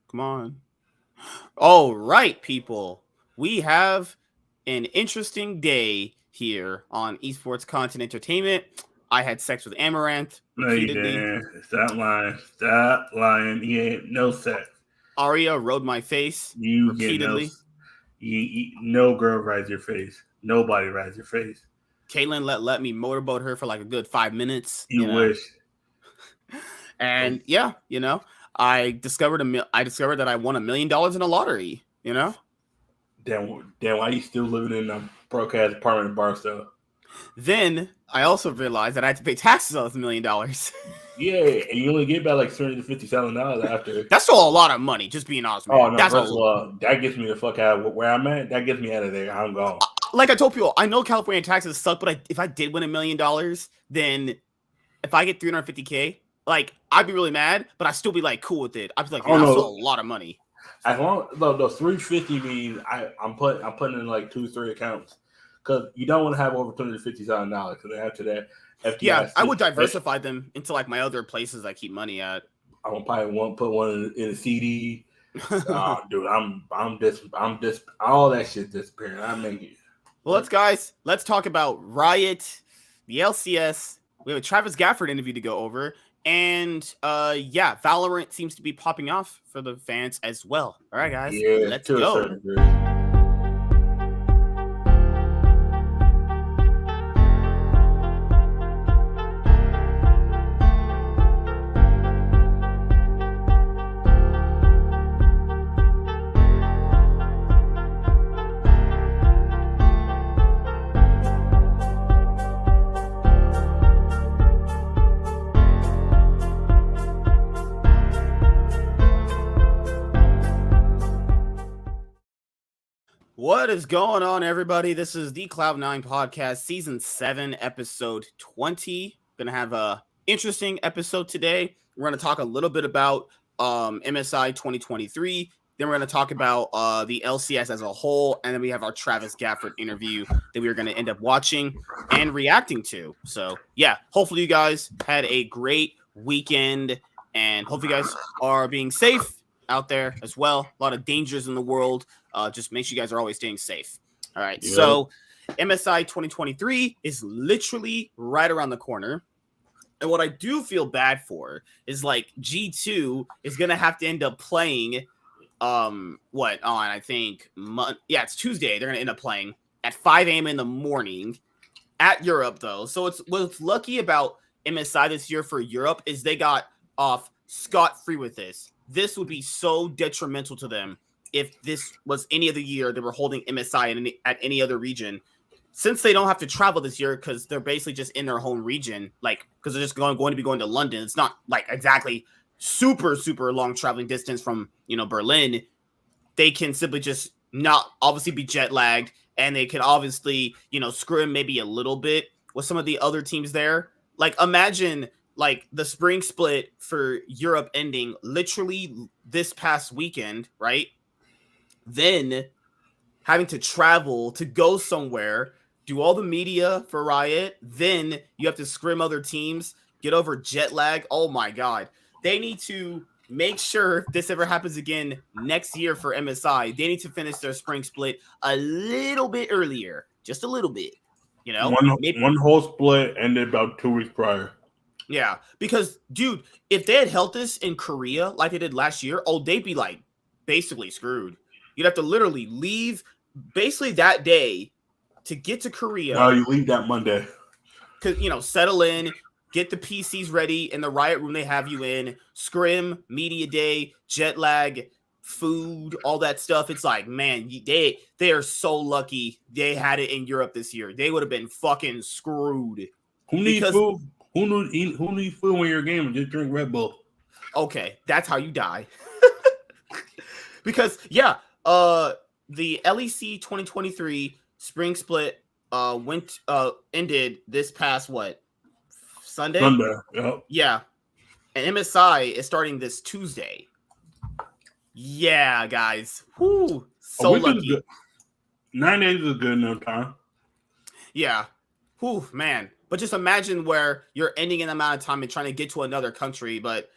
Come on. All right, people. We have an interesting day here on Esports Content Entertainment. I had sex with Amaranth No, you repeatedly. didn't. Stop lying. Stop lying. You ain't no sex. Arya rode my face You get no. repeatedly. No girl rides your face. Nobody rides your face. Caitlyn let me motorboat her for like a good 5 minutes, You wish. And I discovered that I won $1 million in a lottery. Damn, why you still living in a broke-ass apartment in Barstow? Then I also realized that I had to pay taxes on this $1 million. Yeah, and you only get about like $350,000 after. That's still a lot of money, just being honest, man. Oh no, That's first of all, that gets me the fuck out of where I'm at. That gets me out of there. I'm gone. Like I told people, I know California taxes suck, but if I did win $1 million, then if I get $350K, like I'd be really mad, but I'd still be like cool with it. I'd be like, that's still a lot of money. As long the 350 means I'm putting in like 2-3 accounts because you don't want to have over $250,000 because after that, FDIC, I would diversify them into like my other places I keep money at. I would probably put one in a CD. Dude, I'm just all that shit disappearing. I make it. Well, let's talk about Riot, the LCS. We have a Travis Gafford interview to go over. And Valorant seems to be popping off for the fans as well. All right, guys, let's go. What is going on, everybody? This is the Cloud9 podcast, season 7, episode 20. Gonna have a interesting episode today. We're gonna talk a little bit about MSI 2023. Then we're gonna talk about the LCS as a whole, and then we have our Travis Gafford interview that we are gonna end up watching and reacting to. So yeah, hopefully you guys had a great weekend, and hopefully you guys are being safe out there as well. A lot of dangers in the world. Just make sure you guys are always staying safe. All right. Yep. So MSI 2023 is literally right around the corner. And what I do feel bad for is like G2 is going to have to end up playing it's Tuesday. They're going to end up playing at 5 a.m. in the morning at Europe, though. So what's lucky about MSI this year for Europe is they got off scot-free with this. This would be so detrimental to them if this was any other year they were holding MSI at any other region. Since they don't have to travel this year because they're basically just in their home region, like because they're just going to be going to London. It's not like exactly super long traveling distance from Berlin. They can simply just not obviously be jet lagged, and they can obviously scrim maybe a little bit with some of the other teams there. Like imagine like the spring split for Europe ending literally this past weekend, right? Then having to travel to go somewhere, do all the media for Riot. Then you have to scrim other teams, get over jet lag. Oh my God. They need to make sure if this ever happens again next year for MSI, they need to finish their spring split a little bit earlier, just a little bit, One whole split ended about 2 weeks prior. Yeah, because dude, if they had held this in Korea like they did last year, they'd be like basically screwed. You'd have to literally leave basically that day to get to Korea. No, you leave that Monday. Because settle in, get the PCs ready in the Riot room they have you in, scrim, media day, jet lag, food, all that stuff. It's like, man, they are so lucky they had it in Europe this year. They would have been fucking screwed. Who needs food? Who needs food when you're a gamer? Just drink Red Bull. Okay, that's how you die. Because the LEC 2023 spring split ended this past Sunday? Sunday, yep. Yeah. And MSI is starting this Tuesday. Yeah, guys. Whoo, so lucky. 9 days is a good enough time. Yeah. Whew, man. But just imagine where you're ending an amount of time and trying to get to another country, but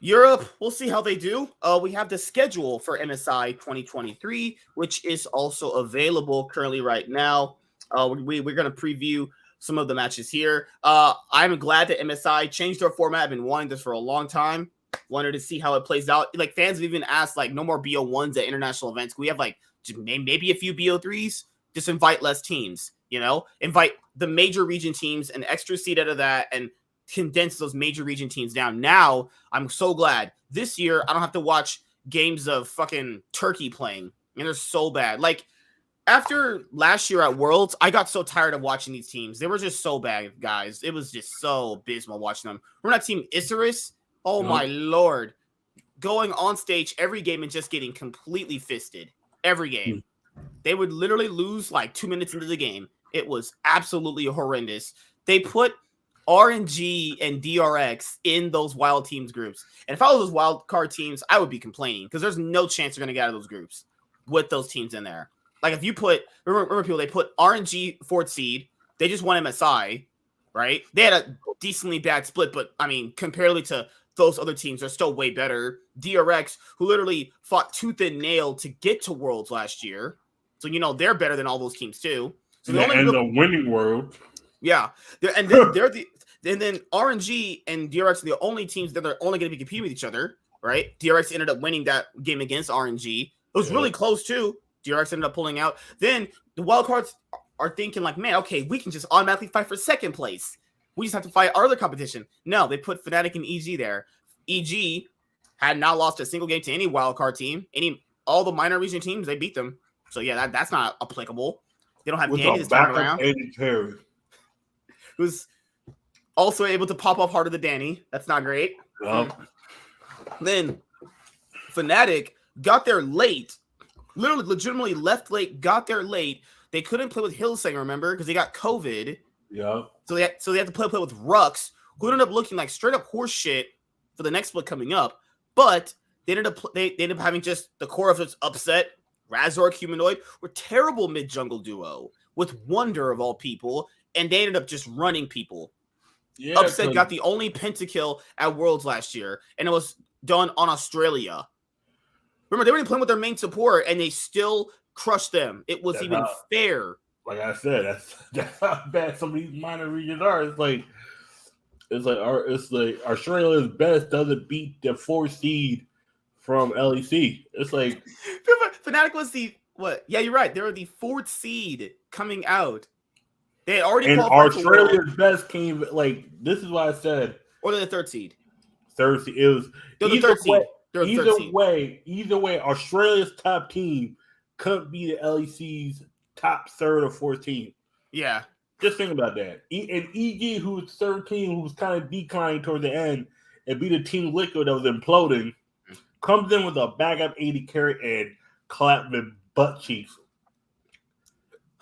Europe, we'll see how they do. We have the schedule for MSI 2023, which is also available currently right now. We're going to preview some of the matches here. I'm glad that MSI changed their format. I've been wanting this for a long time. Wanted to see how it plays out. Like, fans have even asked, like, no more BO1s at international events. We have, like, just maybe a few BO3s. Just invite less teams, you know? Invite the major region teams, an extra seat out of that, and condense those major region teams down. Now, I'm so glad. This year, I don't have to watch games of fucking Turkey playing. And they're so bad. Like, after last year at Worlds, I got so tired of watching these teams. They were just so bad, guys. It was just so abysmal watching them. Remember that team, Isurus? Oh, my Lord. Going on stage every game and just getting completely fisted. Every game. They would literally lose like 2 minutes into the game. It was absolutely horrendous. They put RNG and DRX in those wild teams groups. And if I was those wild card teams, I would be complaining because there's no chance they're going to get out of those groups with those teams in there. Like if you put, remember people, they put RNG 4th seed. They just won MSI, right? They had a decently bad split, but I mean, comparatively to those other teams, they're still way better. DRX, who literally fought tooth and nail to get to Worlds last year. So, you know, they're better than all those teams too. So the winning world. Yeah. And then RNG and DRX are the only teams that are only going to be competing with each other, right? DRX ended up winning that game against RNG. It was really close too. DRX ended up pulling out. Then the wildcards are thinking like, man, okay, we can just automatically fight for second place. We just have to fight our other competition. No, they put Fnatic and EG there. EG had not lost a single game to any wildcard team. All the minor region teams, they beat them. So yeah, that's not applicable. They don't have Danny this time around. Who's also able to pop off harder than Danny. That's not great. Then Fnatic got there late. Literally, legitimately left late, got there late. They couldn't play with Hillsing, remember? Because they got COVID. Yeah. So they had to play with Rux, who ended up looking like straight up horse shit for the next split coming up. But they ended up having just the core of its upset. Razork, Humanoid were terrible mid jungle duo with Wonder of all people, and they ended up just running people. Yeah, Upset got the only pentakill at Worlds last year, and it was done on Australia. Remember, they were playing with their main support, and they still crushed them. It was fair. Like I said, that's how bad some of these minor regions are. It's like Australia's best doesn't beat the 4th seed from LEC. It's like Fnatic was the what? Yeah, you're right. They were the 4th seed coming out. They had already qualified. Australia's best came like this is what I said. Or they're the 3rd seed. 3rd seed. It was the 3rd seed. Either way, Australia's top team couldn't be the LEC's top 3rd or 4th team. Yeah. Just think about that. And EG, who was 3rd team, who was kind of declining toward the end, and beat a Team Liquid that was imploding, comes in with a backup 80 carry and clapping butt cheeks.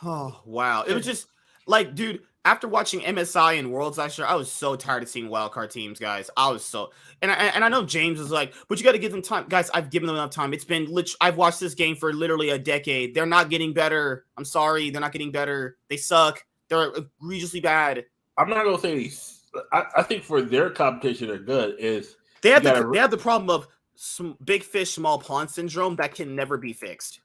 Oh, wow. It was just like, dude, after watching MSI and Worlds last year, I was so tired of seeing wildcard teams, guys. I was so, and I know James was like, but you got to give them time, guys. I've given them enough time. It's been I've watched this game for literally a decade. They're not getting better. I'm sorry, they're not getting better. They suck. They're egregiously bad. I'm not gonna say these. I think for their competition, they're good. They have the problem of big fish, small pond syndrome that can never be fixed.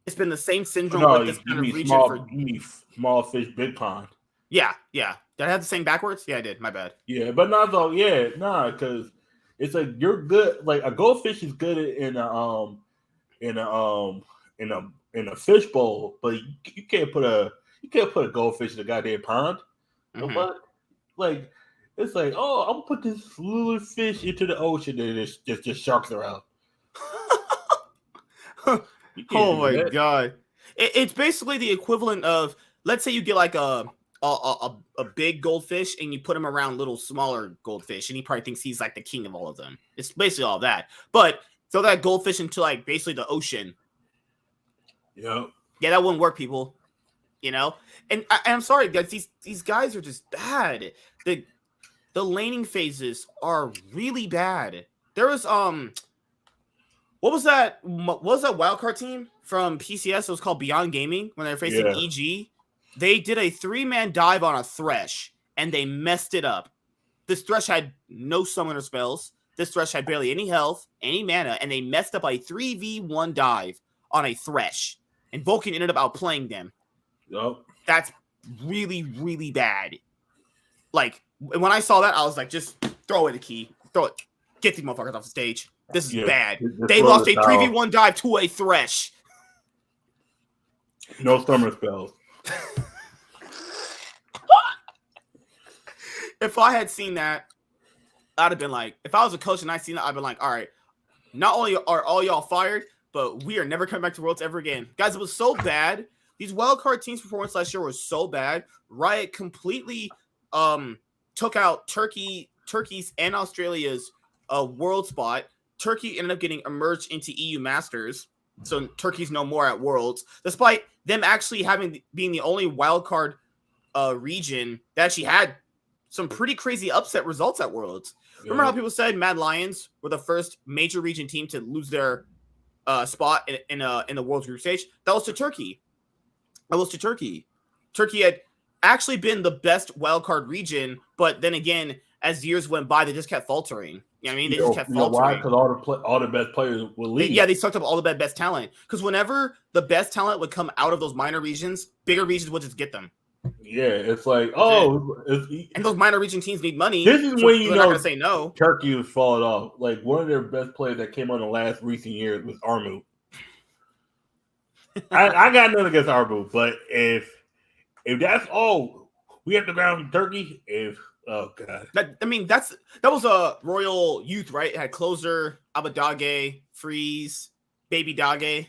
It's been the same syndrome with this kind of region small fish, big pond. Yeah. Did I have the same backwards? Yeah, I did. My bad. Yeah, but not though. Yeah, because it's like you're good. Like a goldfish is good in a fish bowl, but you can't put a goldfish in a goddamn pond. Mm-hmm. But like it's like, oh, I'm gonna put this little fish into the ocean and just sharks around. Oh my god! It's basically the equivalent of, let's say you get like a big goldfish and you put him around little smaller goldfish, and he probably thinks he's like the king of all of them. It's basically all that. But throw that goldfish into like basically the ocean. Yeah, that wouldn't work, people. You know, and I'm sorry, guys. These guys are just bad. The laning phases are really bad. There was what was that wildcard team from PCS? It was called Beyond Gaming when they were facing EG. They did a 3-man dive on a Thresh, and they messed it up. This Thresh had no summoner spells. This Thresh had barely any health, any mana, and they messed up a 3v1 dive on a Thresh. And Vulcan ended up outplaying them. Yep. That's really, really bad. Like, when I saw that, I was like, just throw away the key. Throw it. Get these motherfuckers off the stage. This is bad. They lost a 3v1 dive to a Thresh. No summer spells. If I had seen that, I'd have been like, if I was a coach and I seen that, I'd been like, all right, not only are all y'all fired, but we are never coming back to Worlds ever again. Guys, it was so bad. These wildcard teams' performance last year was so bad. Riot completely took out Turkey's and Australia's world spot. Turkey ended up getting emerged into EU Masters, so Turkey's no more at Worlds, despite them actually being the only wildcard region that actually had some pretty crazy upset results at Worlds. Yeah. Remember how people said Mad Lions were the first major region team to lose their spot in the Worlds group stage? That was to Turkey. Turkey had actually been the best wildcard region, but then again, as years went by, they just kept faltering. You know what I mean? They just kept faltering. Why? Because all the best players would leave. They sucked up all the best talent. Because whenever the best talent would come out of those minor regions, bigger regions would just get them. Yeah, it's like, and those minor region teams need money. This is when you know not gonna say no. Turkey was falling off. Like one of their best players that came on the last recent years was Armu. I got nothing against Armu, but if that's all we have to ground Turkey, oh god, that was a Royal Youth, right? It had Closer, Abadage, Freeze, Baby Dage.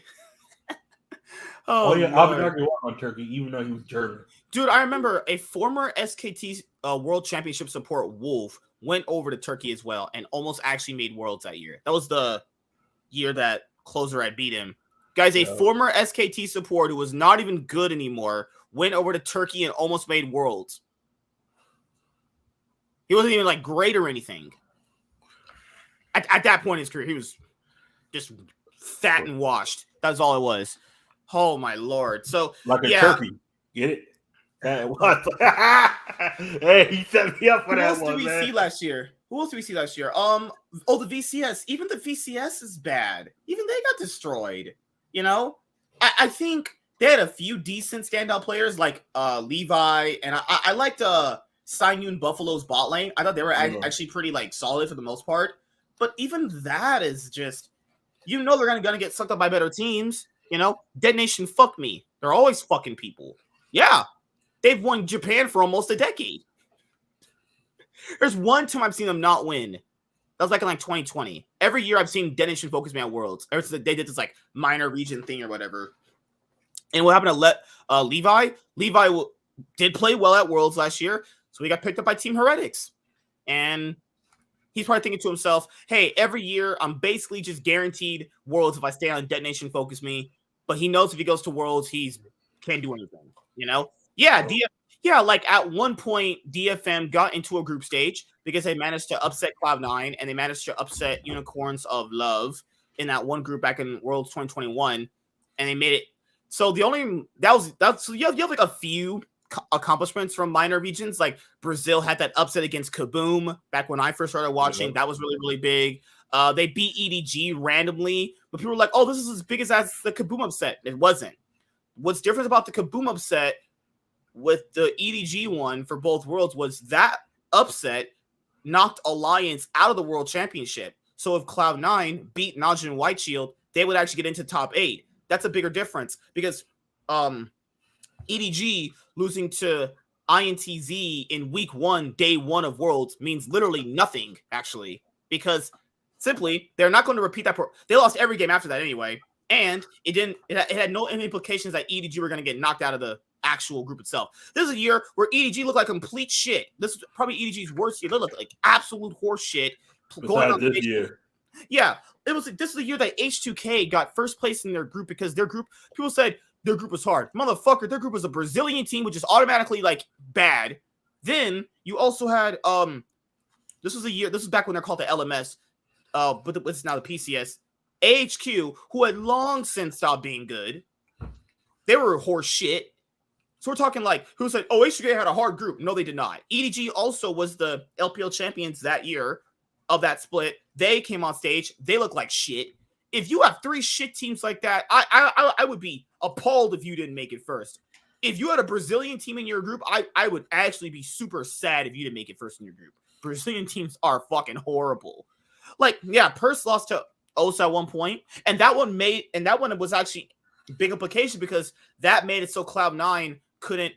Oh yeah, Abadage won on Turkey, even though he was German. Dude, I remember a former SKT World Championship support, Wolf, went over to Turkey as well and almost actually made Worlds that year. That was the year that Closer had beat him. Guys, a former SKT support who was not even good anymore went over to Turkey and almost made Worlds. He wasn't even like great or anything. At that point in his career, he was just fat and washed. That's all it was. Oh my lord! So like a turkey, get it? Hey, he set me up for that one. Who else did we see last year? The VCS. Even the VCS is bad. Even they got destroyed. You know, I think they had a few decent standout players like Levi, and I liked Sineun Buffalo's bot lane. I thought they were actually pretty like solid for the most part. But even that is just, they're gonna get sucked up by better teams. You know, Dead Nation, fuck me. They're always fucking people. Yeah, they've won Japan for almost a decade. There's one time I've seen them not win. That was like in like 2020. Every year I've seen Dead Nation focus me on Worlds. Ever since they did this like minor region thing or whatever. And what happened to Levi? Levi did play well at Worlds last year, so he got picked up by Team Heretics. And he's probably thinking to himself, hey, every year I'm basically just guaranteed Worlds if I stay on Dead Nation focus me. But he knows if he goes to Worlds, he can't do anything, you know? Yeah, like at one point, DFM got into a group stage because they managed to upset Cloud9 and they managed to upset Unicorns of Love in that one group back in Worlds 2021, and they made it. So you have like a few accomplishments from minor regions. Like Brazil had that upset against Kaboom back when I first started watching. Mm-hmm. That was really, really big. They beat EDG randomly, but people were like, oh, this is as big as the Kaboom upset. It wasn't. What's different about the Kaboom upset with the EDG one for both worlds was that upset knocked Alliance out of the World Championship. So if Cloud9 beat Najin White Shield, they would actually get into top 8. That's a bigger difference because EDG losing to INTZ in week 1, day 1 of Worlds means literally nothing, actually, because simply they're not going to repeat that. They lost every game after that anyway, and it had no implications that EDG were going to get knocked out of the actual group itself. This is a year where EDG looked like complete shit. This is probably EDG's worst year. They looked like absolute horse shit. Going on this year. Yeah, this is the year that H2K got first place in their group because their group, people said their group was hard. Motherfucker, their group was a Brazilian team, which is automatically like bad. Then you also had this was back when they're called the LMS, but it's now the PCS. AHQ, who had long since stopped being good. They were horse shit. So we're talking like, who said, oh, H2K had a hard group. No, they did not. EDG also was the LPL champions that year. of that split, they came on stage. They look like shit. If you have 3 shit teams like that, I would be appalled if you didn't make it first. If you had a Brazilian team in your group, I would actually be super sad if you didn't make it first in your group. Brazilian teams are fucking horrible. Like, yeah, Perth lost to OSA at one point, and that one was actually big implication because that made it so Cloud9 couldn't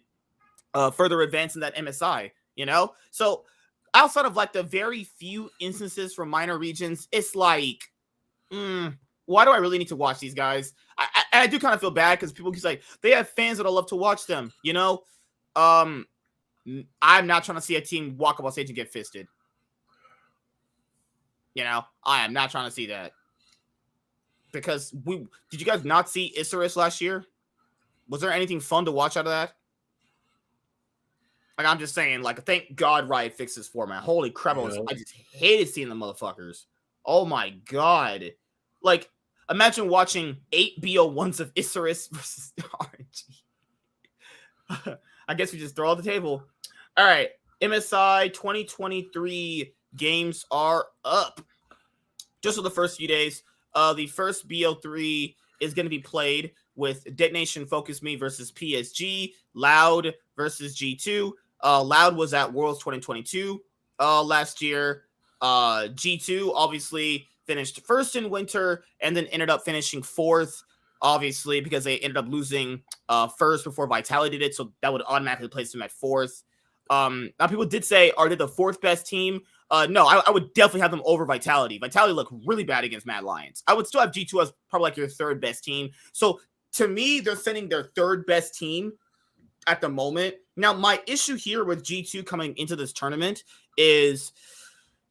further advance in that MSI, you know? So outside of like the very few instances from minor regions, it's like, why do I really need to watch these guys? I do kind of feel bad because people keep like, they have fans that I love to watch them, you know? I'm not trying to see a team walk up on stage and get fisted. You know, I am not trying to see that. Because did you guys not see Isurus last year? Was there anything fun to watch out of that? Like, I'm just saying, like, thank God Riot fixed this format. Holy crap, I just hated seeing the motherfuckers. Oh my God. Like, imagine watching 8 BO1s of Isurus versus RNG. I guess we just throw on the table. All right, MSI 2023 games are up. Just for the first few days. The first BO3 is going to be played with Detonation Focus Me versus PSG, Loud versus G2. Loud was at Worlds 2022 last year. G2 obviously finished first in winter and then ended up finishing 4th, obviously, because they ended up losing first before Vitality did it. So that would automatically place them at 4th. Now, people did say, are they the 4th best team? No, I would definitely have them over Vitality. Vitality looked really bad against Mad Lions. I would still have G2 as probably like your 3rd best team. So to me, they're sending their 3rd best team at the moment. Now, my issue here with G2 coming into this tournament is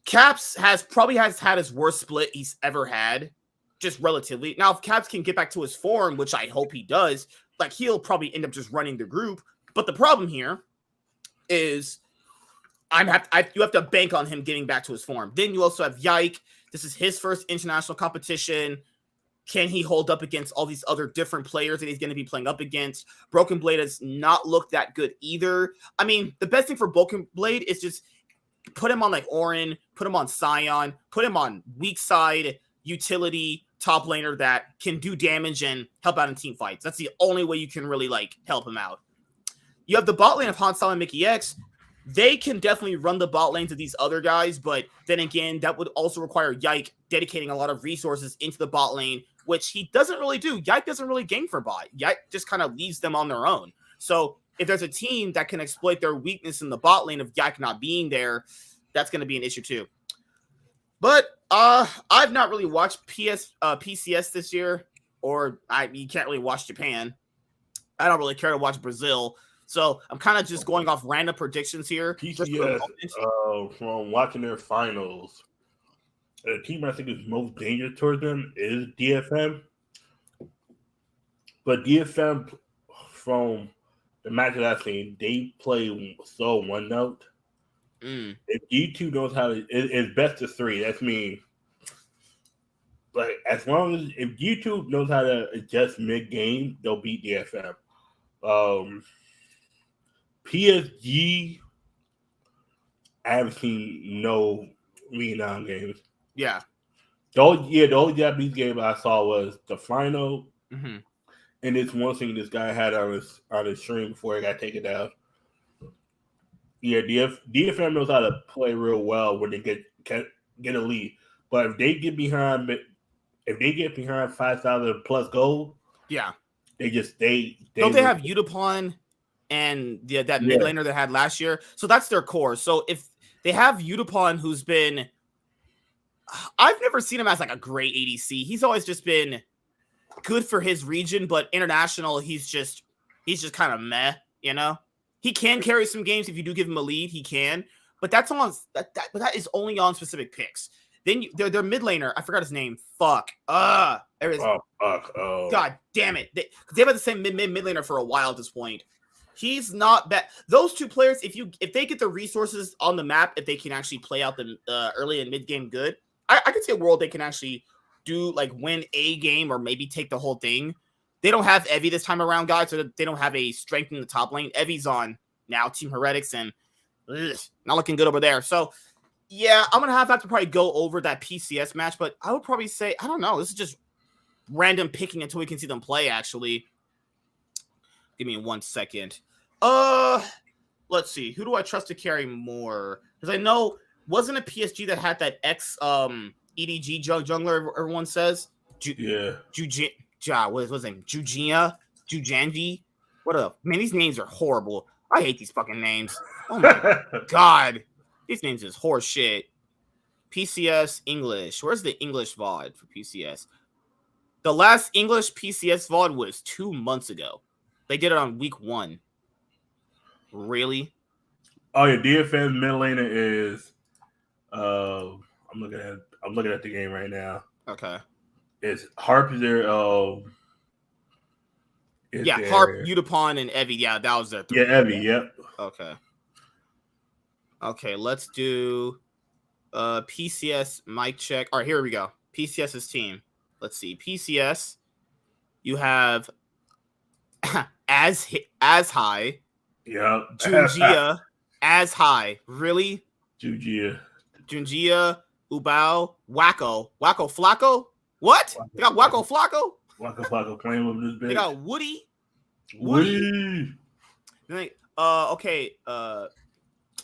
Caps probably has had his worst split he's ever had, just relatively. Now, if Caps can get back to his form, which I hope he does, like he'll probably end up just running the group. But the problem here is you have to bank on him getting back to his form. Then you also have Yike. This is his first international competition. Can he hold up against all these other different players that he's going to be playing up against? Broken Blade has not looked that good either. I mean, the best thing for Broken Blade is just put him on like Orin, put him on Sion, put him on weak side, utility, top laner that can do damage and help out in team fights. That's the only way you can really like help him out. You have the bot lane of Hansal and Mickey X. They can definitely run the bot lane to these other guys, but then again, that would also require Yike dedicating a lot of resources into the bot lane, which he doesn't really do. Yike doesn't really game for bot. Yike just kind of leaves them on their own. So if there's a team that can exploit their weakness in the bot lane of Yike not being there, that's going to be an issue too. But I've not really watched PCS this year, or you can't really watch Japan. I don't really care to watch Brazil. So I'm kind of just going off random predictions here. PCS, from watching their finals, the team I think is most dangerous towards them is DFM. But DFM, from the matches I've seen, they play so one note. If G2 knows how to, it's best of 3. That's me. But as long as if G2 knows how to adjust mid game, they'll beat DFM. PSG, I haven't seen no renown games. Yeah. The only Japanese game I saw was the final. Mm-hmm. And it's one thing this guy had on his stream before it got taken down. Yeah, DFM knows how to play real well when they get a lead. But if they get behind 5,000 plus gold, yeah, they don't they have Udapon and that mid laner they had last year? So that's their core. So if they have Udapon, who's been, I've never seen him as like a great ADC. He's always just been good for his region, but international, he's just kind of meh, you know. He can carry some games if you do give him a lead. He can, but but that is only on specific picks. Then their mid laner, I forgot his name. Fuck. God damn it. They've had the same mid laner for a while at this point. He's not bad. Those two players, if they get the resources on the map, if they can actually play out the early and mid game good, I could see a world they can actually do like win a game or maybe take the whole thing. They don't have Evie this time around, guys, so they don't have a strength in the top lane. Evie's on now Team Heretics and not looking good over there. So Yeah, I'm gonna have to probably go over that PCS match, but I would probably say I don't know. This is just random picking until we can see them play. Actually, give me 1 second. Let's see. Who do I trust to carry more? Because I know wasn't a PSG that had that EDG jungler everyone says. Yeah. What was his name? Jujanji. What a man. These names are horrible. I hate these fucking names. Oh my god. These names is horse shit. PCS English. Where's the English VOD for PCS? The last English PCS VOD was 2 months ago. They did it on week 1. Really? Oh yeah, DFM mid laner is I'm looking at the game right now. Okay. It's Harp is there. Yeah, Harp, Udapon, and Evie. Yeah, that was their 3. Yeah, Evie. Yep. Okay, let's do PCS mic check. All right, here we go. PCS's team. Let's see. PCS, you have as high. Yeah. Junjia as high. Really? Junjia, Ubao, Wacko, Flacco. What? They got Wacko Flacco? Flacco playing with this bitch. They got Woody. Then okay. Oh,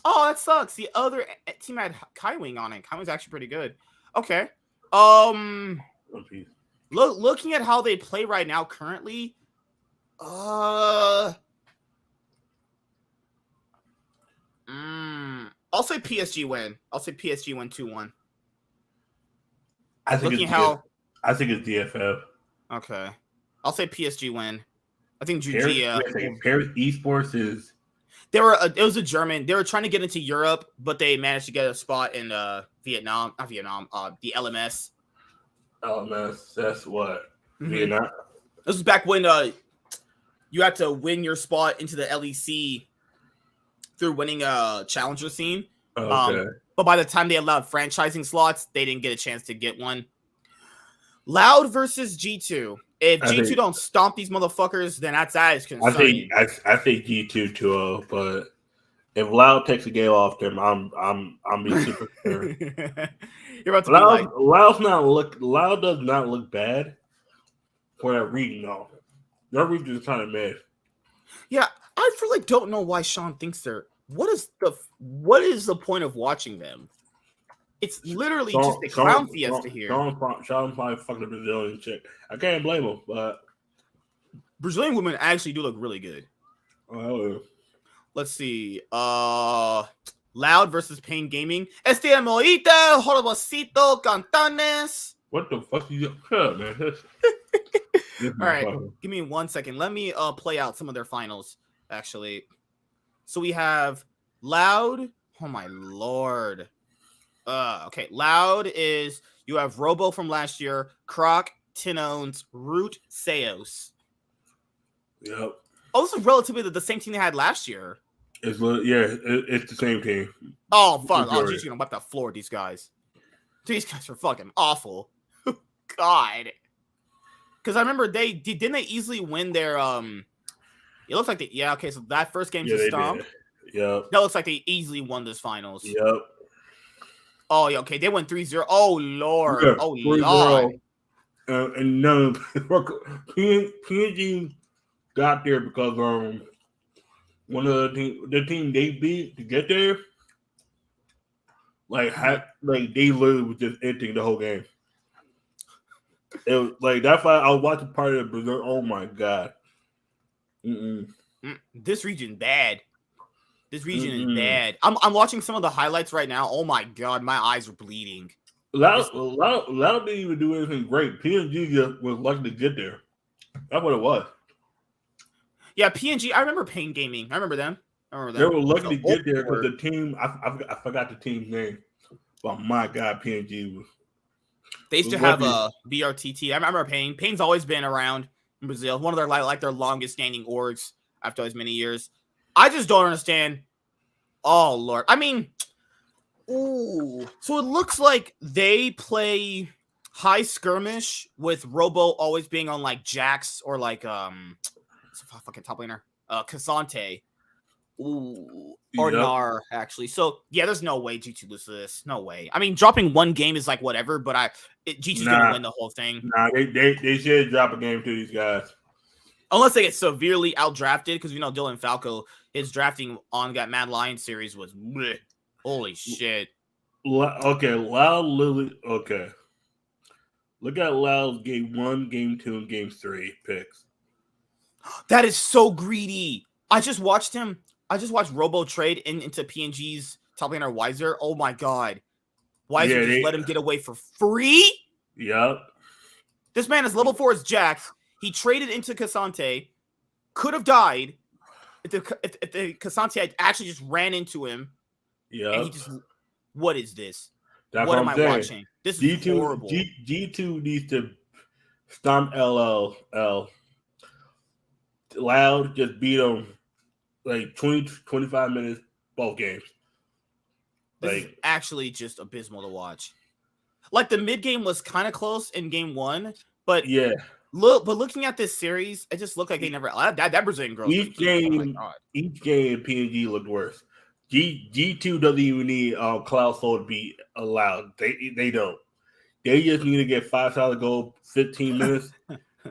that sucks. The other team had Kaiwing on it. Kaiwing's actually pretty good. Okay. Looking at how they play right now currently, I'll say PSG win. I'll say PSG win 2-1. I think it's DFF. Okay. I'll say PSG win. I think Jugia. Paris Esports is. It was a German. They were trying to get into Europe, but they managed to get a spot in Vietnam. Not Vietnam. The LMS. LMS. That's what Vietnam. This was back when you had to win your spot into the LEC through winning a challenger scene. Okay. But by the time they allowed franchising slots, they didn't get a chance to get one. Loud versus G2. If G2 don't stomp these motherfuckers, then that is concerning. I think G2 2-0, but if Loud takes a game off them, I'm being super sure. You're about to Loud does not look bad for that region though. That region is kind of mad. Yeah, I really don't know why Sean thinks they're. What is the point of watching them? It's literally just a clown fiesta here. Sean probably fucking a Brazilian chick. I can't blame him, but Brazilian women actually do look really good. Oh. Let's see. Loud versus Pain Gaming. Morita, Jorobosito, Cantanes. What the fuck you got, man? All right, give me 1 second. Let me play out some of their finals, actually. So we have Loud. Oh my lord. Okay, Loud is you have Robo from last year, Croc, Tinones, Root, Seos. Yep. Oh, this is relatively the same team they had last year. It's the same team. Oh fuck! Oh, geez, gonna wipe the floor with these guys. These guys are fucking awful. God. Because I remember didn't they easily win their It looks like okay. So that first game's a stomp. Yep. That looks like they easily won this finals. Yep. Oh, yeah, okay. They went 3-0. Oh, Lord. Yeah, oh, Lord. And none of PNG got there because one of the team they beat to get there, they literally was just emptying the whole game. It was like that's why I was watching part of Brazil. Oh my god. This region bad. This region is bad. I'm watching some of the highlights right now. Oh my god, my eyes are bleeding. Loud didn't even do anything great. PNG just was lucky to get there. That's what it was. Yeah, PNG. I remember Pain Gaming. I remember them. They were lucky to get there because the team. I forgot the team's name. But my god, PNG was. They used to have a BRTT. I remember Pain. Pain's always been around in Brazil. One of their their longest standing orgs after as many years. I just don't understand. Oh, Lord. I mean, ooh. So it looks like they play high skirmish with Robo always being on Jax or fucking top laner, Cassante. Ooh, or Yep. Nar, actually. So, yeah, there's no way G2 loses this. No way. I mean, dropping one game is like whatever, but G2's going to win the whole thing. Nah, they should drop a game to these guys. Unless they get severely outdrafted, because Dylan Falco, his drafting on that Mad Lion series was bleh. Holy shit. Okay, Loud Lily. Okay. Look at Loud's game 1, game 2, and game 3 picks. That is so greedy. I just watched Robo trade into PNG's top laner Weiser. Oh my god. Weiser just let him get away for free? Yep. This man is level 4 as Jack. He traded into Cassante. Could have died if the Cassante had actually just ran into him. Yeah. And he just, what is this? That's what am I watching? This is horrible. G2 needs to stomp LL. Loud just beat them like 20-25 minutes both games. This is actually just abysmal to watch. Like the mid game was kind of close in game 1, but yeah. Looking at this series, it just looked like they never that Brazilian girl. Each game PNG looked worse. G2 doesn't even need Cloud Soul to be allowed. They don't. They just need to get 5,000 gold, 15 minutes,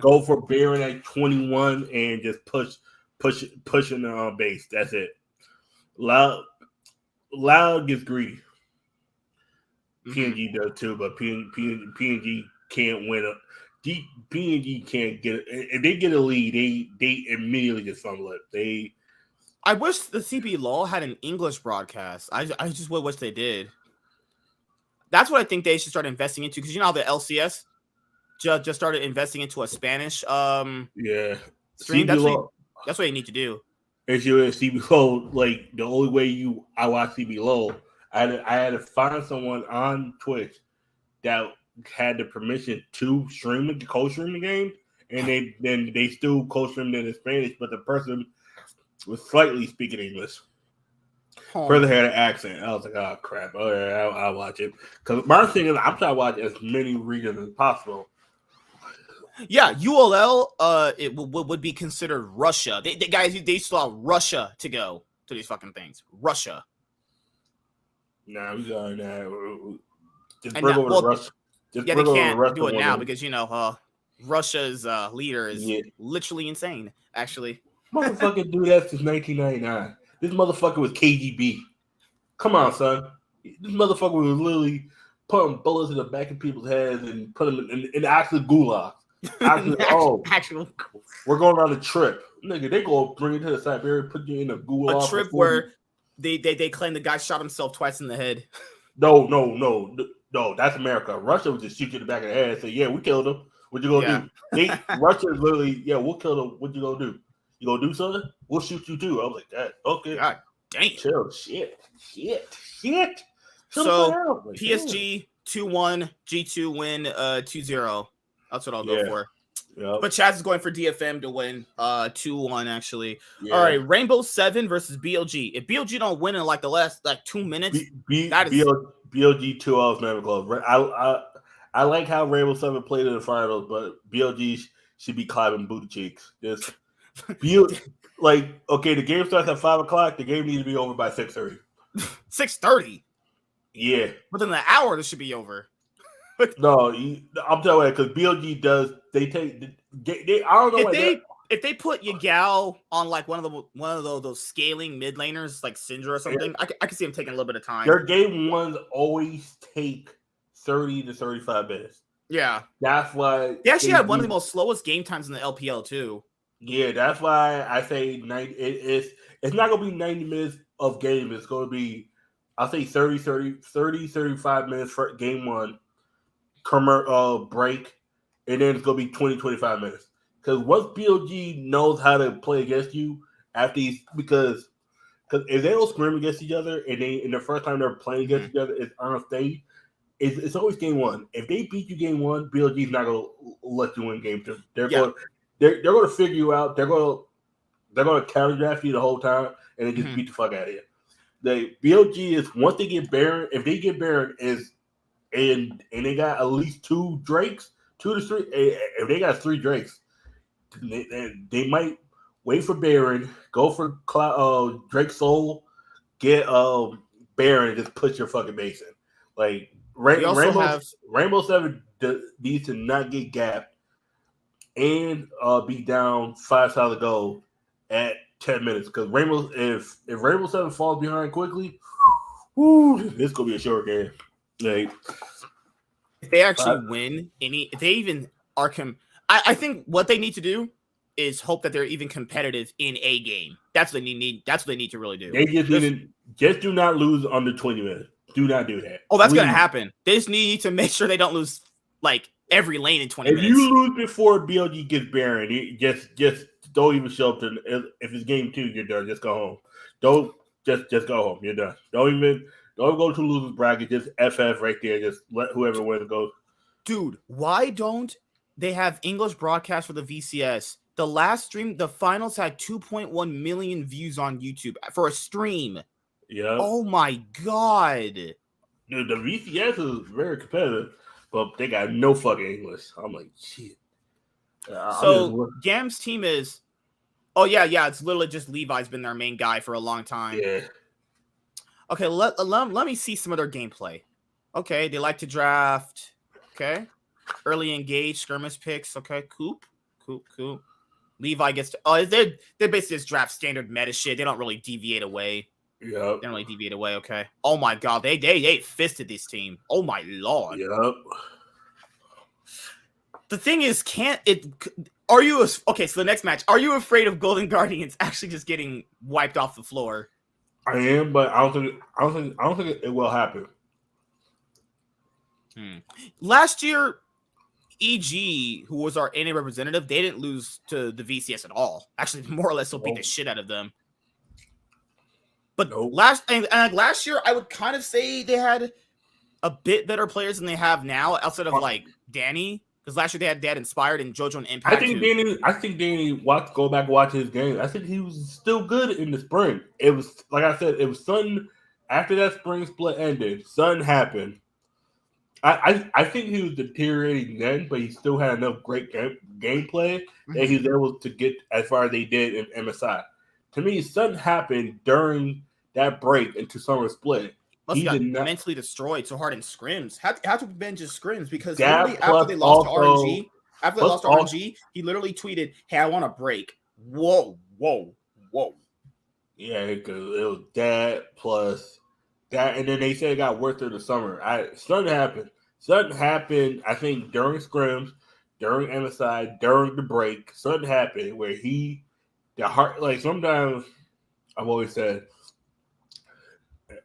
go for Baron at 21, and just pushing the base. That's it. Loud gets greedy. PNG does too, but PNG can't win. PNG can't get it. If they get a lead, they immediately get fumble it. I wish the CB Law had an English broadcast. I just wish they did. That's what I think they should start investing into, because how the LCS just started investing into a Spanish stream. That's what you need to do. If you're at CB Low, like the only way I watch CB Low, I had to find someone on Twitch that had the permission to co-stream the game, and they still co-streamed it in Spanish, but the person was slightly speaking English. Further had an accent. I was like, oh crap! All right, I'll watch it, because my thing is I'm trying to watch as many regions as possible. Yeah, ULL it would be considered Russia. They still have Russia to go to these fucking things. Russia. Nah, we got that. Just and bring now, over Russia. Just they can't do it now because Russia's leader is literally insane. Actually, motherfucker do that since 1999. This motherfucker was KGB. Come on, son. This motherfucker was literally putting bullets in the back of people's heads and put them in actual gulag. Actually, we're going on a trip. Nigga, they go bring it to the Siberia, put you in a gulag. A trip where they claim the guy shot himself twice in the head. No, that's America. Russia would just shoot you in the back of the head and say, yeah, we killed him. What you gonna do? Russia is literally, we'll kill him. What you gonna do? You gonna do something? We'll shoot you too. I was like, that okay. God damn. Chill. Shit. So PSG 2-1, G2 win 2-0. That's what I'll go for. Yep. But Chaz is going for DFM to win 2-1 actually. Yeah. All right, Rainbow 7 versus BLG. If BLG don't win in like the last 2 minutes, BLG 2-0 never close. I like how Rainbow 7 played in the finals, but BLG should be climbing booty cheeks. Just the game starts at 5:00. The game needs to be over by 6:30. 6:30. Yeah. Within an hour, this should be over. No, I'm telling you, because BLG does. They take. They I don't know if they put Yagao on like one of those scaling mid laners like Syndra or something. I can see him taking a little bit of time. Their game ones always take 30 to 35 minutes. Yeah, that's why they actually had one of the most slowest game times in the LPL too. Yeah, that's why I say 90. It's not gonna be 90 minutes of game. It's gonna be, I'll say 35 minutes for game one. Break, and then it's gonna be 20-25 minutes. Because once BLG knows how to play against you after because if they don't scrim against each other and the first time they're playing against each other is on a stage, it's always game one. If they beat you game one, BLG's not gonna let you win game two. They're gonna figure you out. They're gonna counter draft you the whole time and then just beat the fuck out of you. The BLG is once they get Baron, if they get Baron and they got at least 2 Drakes, 2 to 3. If they got 3 Drakes, they might wait for Baron, go for Drake Soul, get Baron, and just put your fucking base in. Like We also have Rainbow Seven needs to not get gapped and be down 5 solid gold at 10 minutes because if Rainbow Seven falls behind quickly, this gonna be a short game. Like if they actually win if they even are I think what they need to do is hope that they're even competitive in a game. That's what they need. That's what they need to really do. They just do not lose under 20 minutes. Do not do that. Oh, that's gonna happen. They just need to make sure they don't lose like every lane in 20 minutes. If you lose before BLG gets Baron, just don't even show up to. If it's game 2, you're done. Just go home. Don't just go home. You're done. Don't go to losers bracket. Just FF right there. Just let whoever wins go. Dude, why don't they have English broadcast for the VCS? The last stream, the finals had 2.1 million views on YouTube for a stream. Yeah. Oh my god. Dude, the VCS is very competitive, but they got no fucking English. I'm like, shit. So Gam's team is. Oh yeah. It's literally just Levi's been their main guy for a long time. Yeah. Okay, let me see some of their gameplay. Okay, they like to draft. Okay, early engage skirmish picks. Okay, Coop. Levi gets to. They basically just draft standard meta shit. They don't really deviate away. Yep. They don't really deviate away. Okay. Oh my god, they fisted this team. Oh my lord. Yep. The thing is, are you okay? So the next match, are you afraid of Golden Guardians actually just getting wiped off the floor? I am, but I don't think it will happen. Last year, EG, who was our NA representative, they didn't lose to the VCS at all. Actually, more or less, they'll beat the shit out of them. But last year, I would kind of say they had a bit better players than they have now, outside of like Danny. Because last year they had Inspired and JoJo and Impact. I think Danny go back and watch his game. I think he was still good in the spring. It was like I said, it was Sun after that spring split ended. Sun happened. I think he was deteriorating then, but he still had enough great gameplay that he was able to get as far as they did in MSI. To me, Sun happened during that break into summer split. He got mentally destroyed so hard in scrims. How to been just scrims because literally after they lost to RNG, he literally tweeted, "Hey, I want a break." Whoa. Yeah, because it was that plus that, and then they said it got worse through the summer. Something happened. I think during scrims, during MSI, during the break, something happened where sometimes I've always said.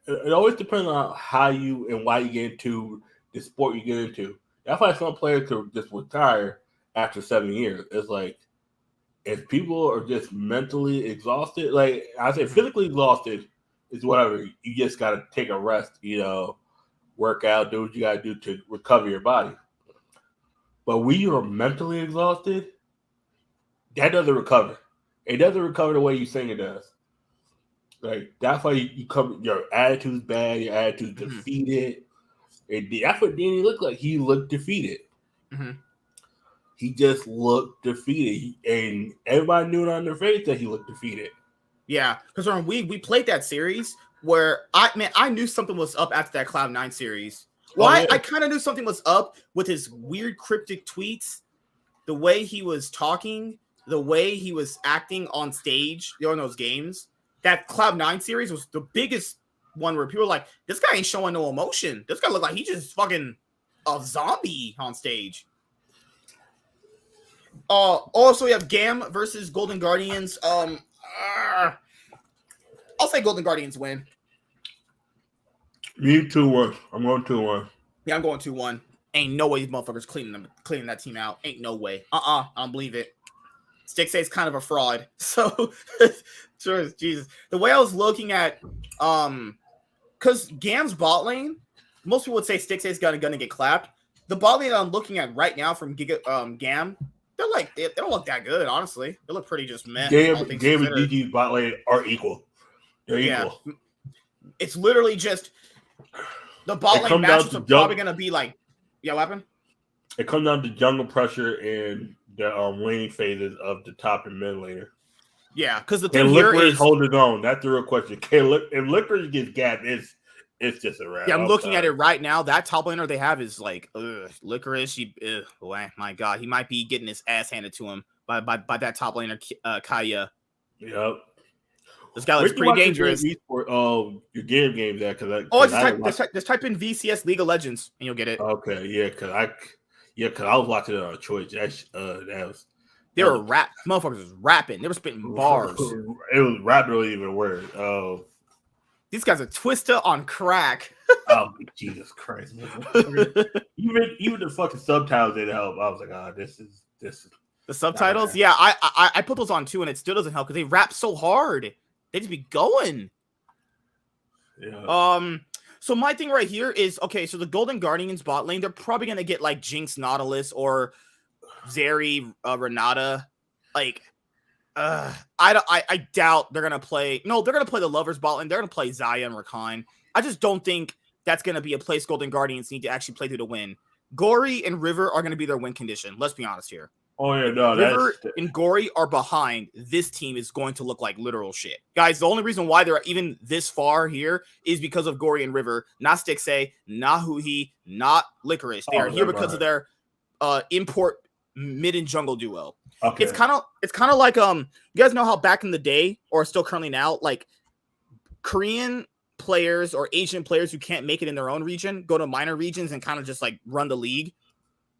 It always depends on how you and why you get into the sport you get into. That's why some players could just retire after 7 years. It's like if people are just mentally exhausted, like I say, physically exhausted is whatever. You just got to take a rest, work out, do what you got to do to recover your body. But when you are mentally exhausted, that doesn't recover. It doesn't recover the way you think it does. Like that's why you come. Your attitude's bad. Your attitude's defeated. And that's what Danny looked like. He looked defeated. Mm-hmm. He just looked defeated, and everybody knew it on their face that he looked defeated. Yeah, because when we played that series, where I knew something was up after that Cloud9 series. Well, I kind of knew something was up with his weird cryptic tweets, the way he was talking, the way he was acting on stage during those games. That Cloud9 series was the biggest one where people were like, this guy ain't showing no emotion. This guy look like he just fucking a zombie on stage. Also, we have Gam versus Golden Guardians. I'll say Golden Guardians win. Me 2-1. I'm going 2-1. Yeah, I'm going 2-1. Ain't no way these motherfuckers cleaning that team out. Ain't no way. I don't believe it. Stixay's kind of a fraud. So, sure, Jesus. The way I was looking at, because Gam's bot lane, most people would say Stixay's gonna get clapped. The bot lane I'm looking at right now from Gam, they're like they don't look that good, honestly. They look pretty just meh. Gam and DG's bot lane are equal. They're equal. It's literally just the bot lane matchups are probably gonna be like, yeah, what happened? It comes down to jungle pressure and the laning phases of the top and mid laner. Yeah, because the Can thing here Licorice is, hold his own? That's the real question. If Licorice gets gapped, it's just a wrap. yeah, I'm looking at it right now. That top laner they have is like, Licorice. Boy, my God, he might be getting his ass handed to him by that top laner, Kaya. Yep. This guy looks pretty dangerous. Your games at Just type in VCS League of Legends and you'll get it. Okay, yeah, because I was watching it on Twitch. They were motherfuckers was rapping. They were spitting bars. It was rap really even a word. These guys are Twista on crack. Oh Jesus Christ! even the fucking subtitles didn't help. I was like, this is the subtitles. Yeah, I put those on too, and it still doesn't help because they rap so hard. They just be going. Yeah. So my thing right here is, okay, so the Golden Guardians bot lane, they're probably gonna get like Jinx Nautilus or Zeri Renata. Like, I doubt they're gonna play. No, they're gonna play the Lovers bot lane. They're gonna play Xayah and Rakan. I just don't think that's gonna be a place Golden Guardians need to actually play through to win. Gory and River are gonna be their win condition. Let's be honest here. Oh yeah, no, River and Gory are behind. This team is going to look like literal shit. Guys, the only reason why they're even this far here is because of Gory and River, not Stixay, not Huhi, not Licorice. They are here because of their import mid and jungle duo. Okay. It's kind of like you guys know how back in the day, or still currently now, like Korean players or Asian players who can't make it in their own region go to minor regions and kind of just like run the league.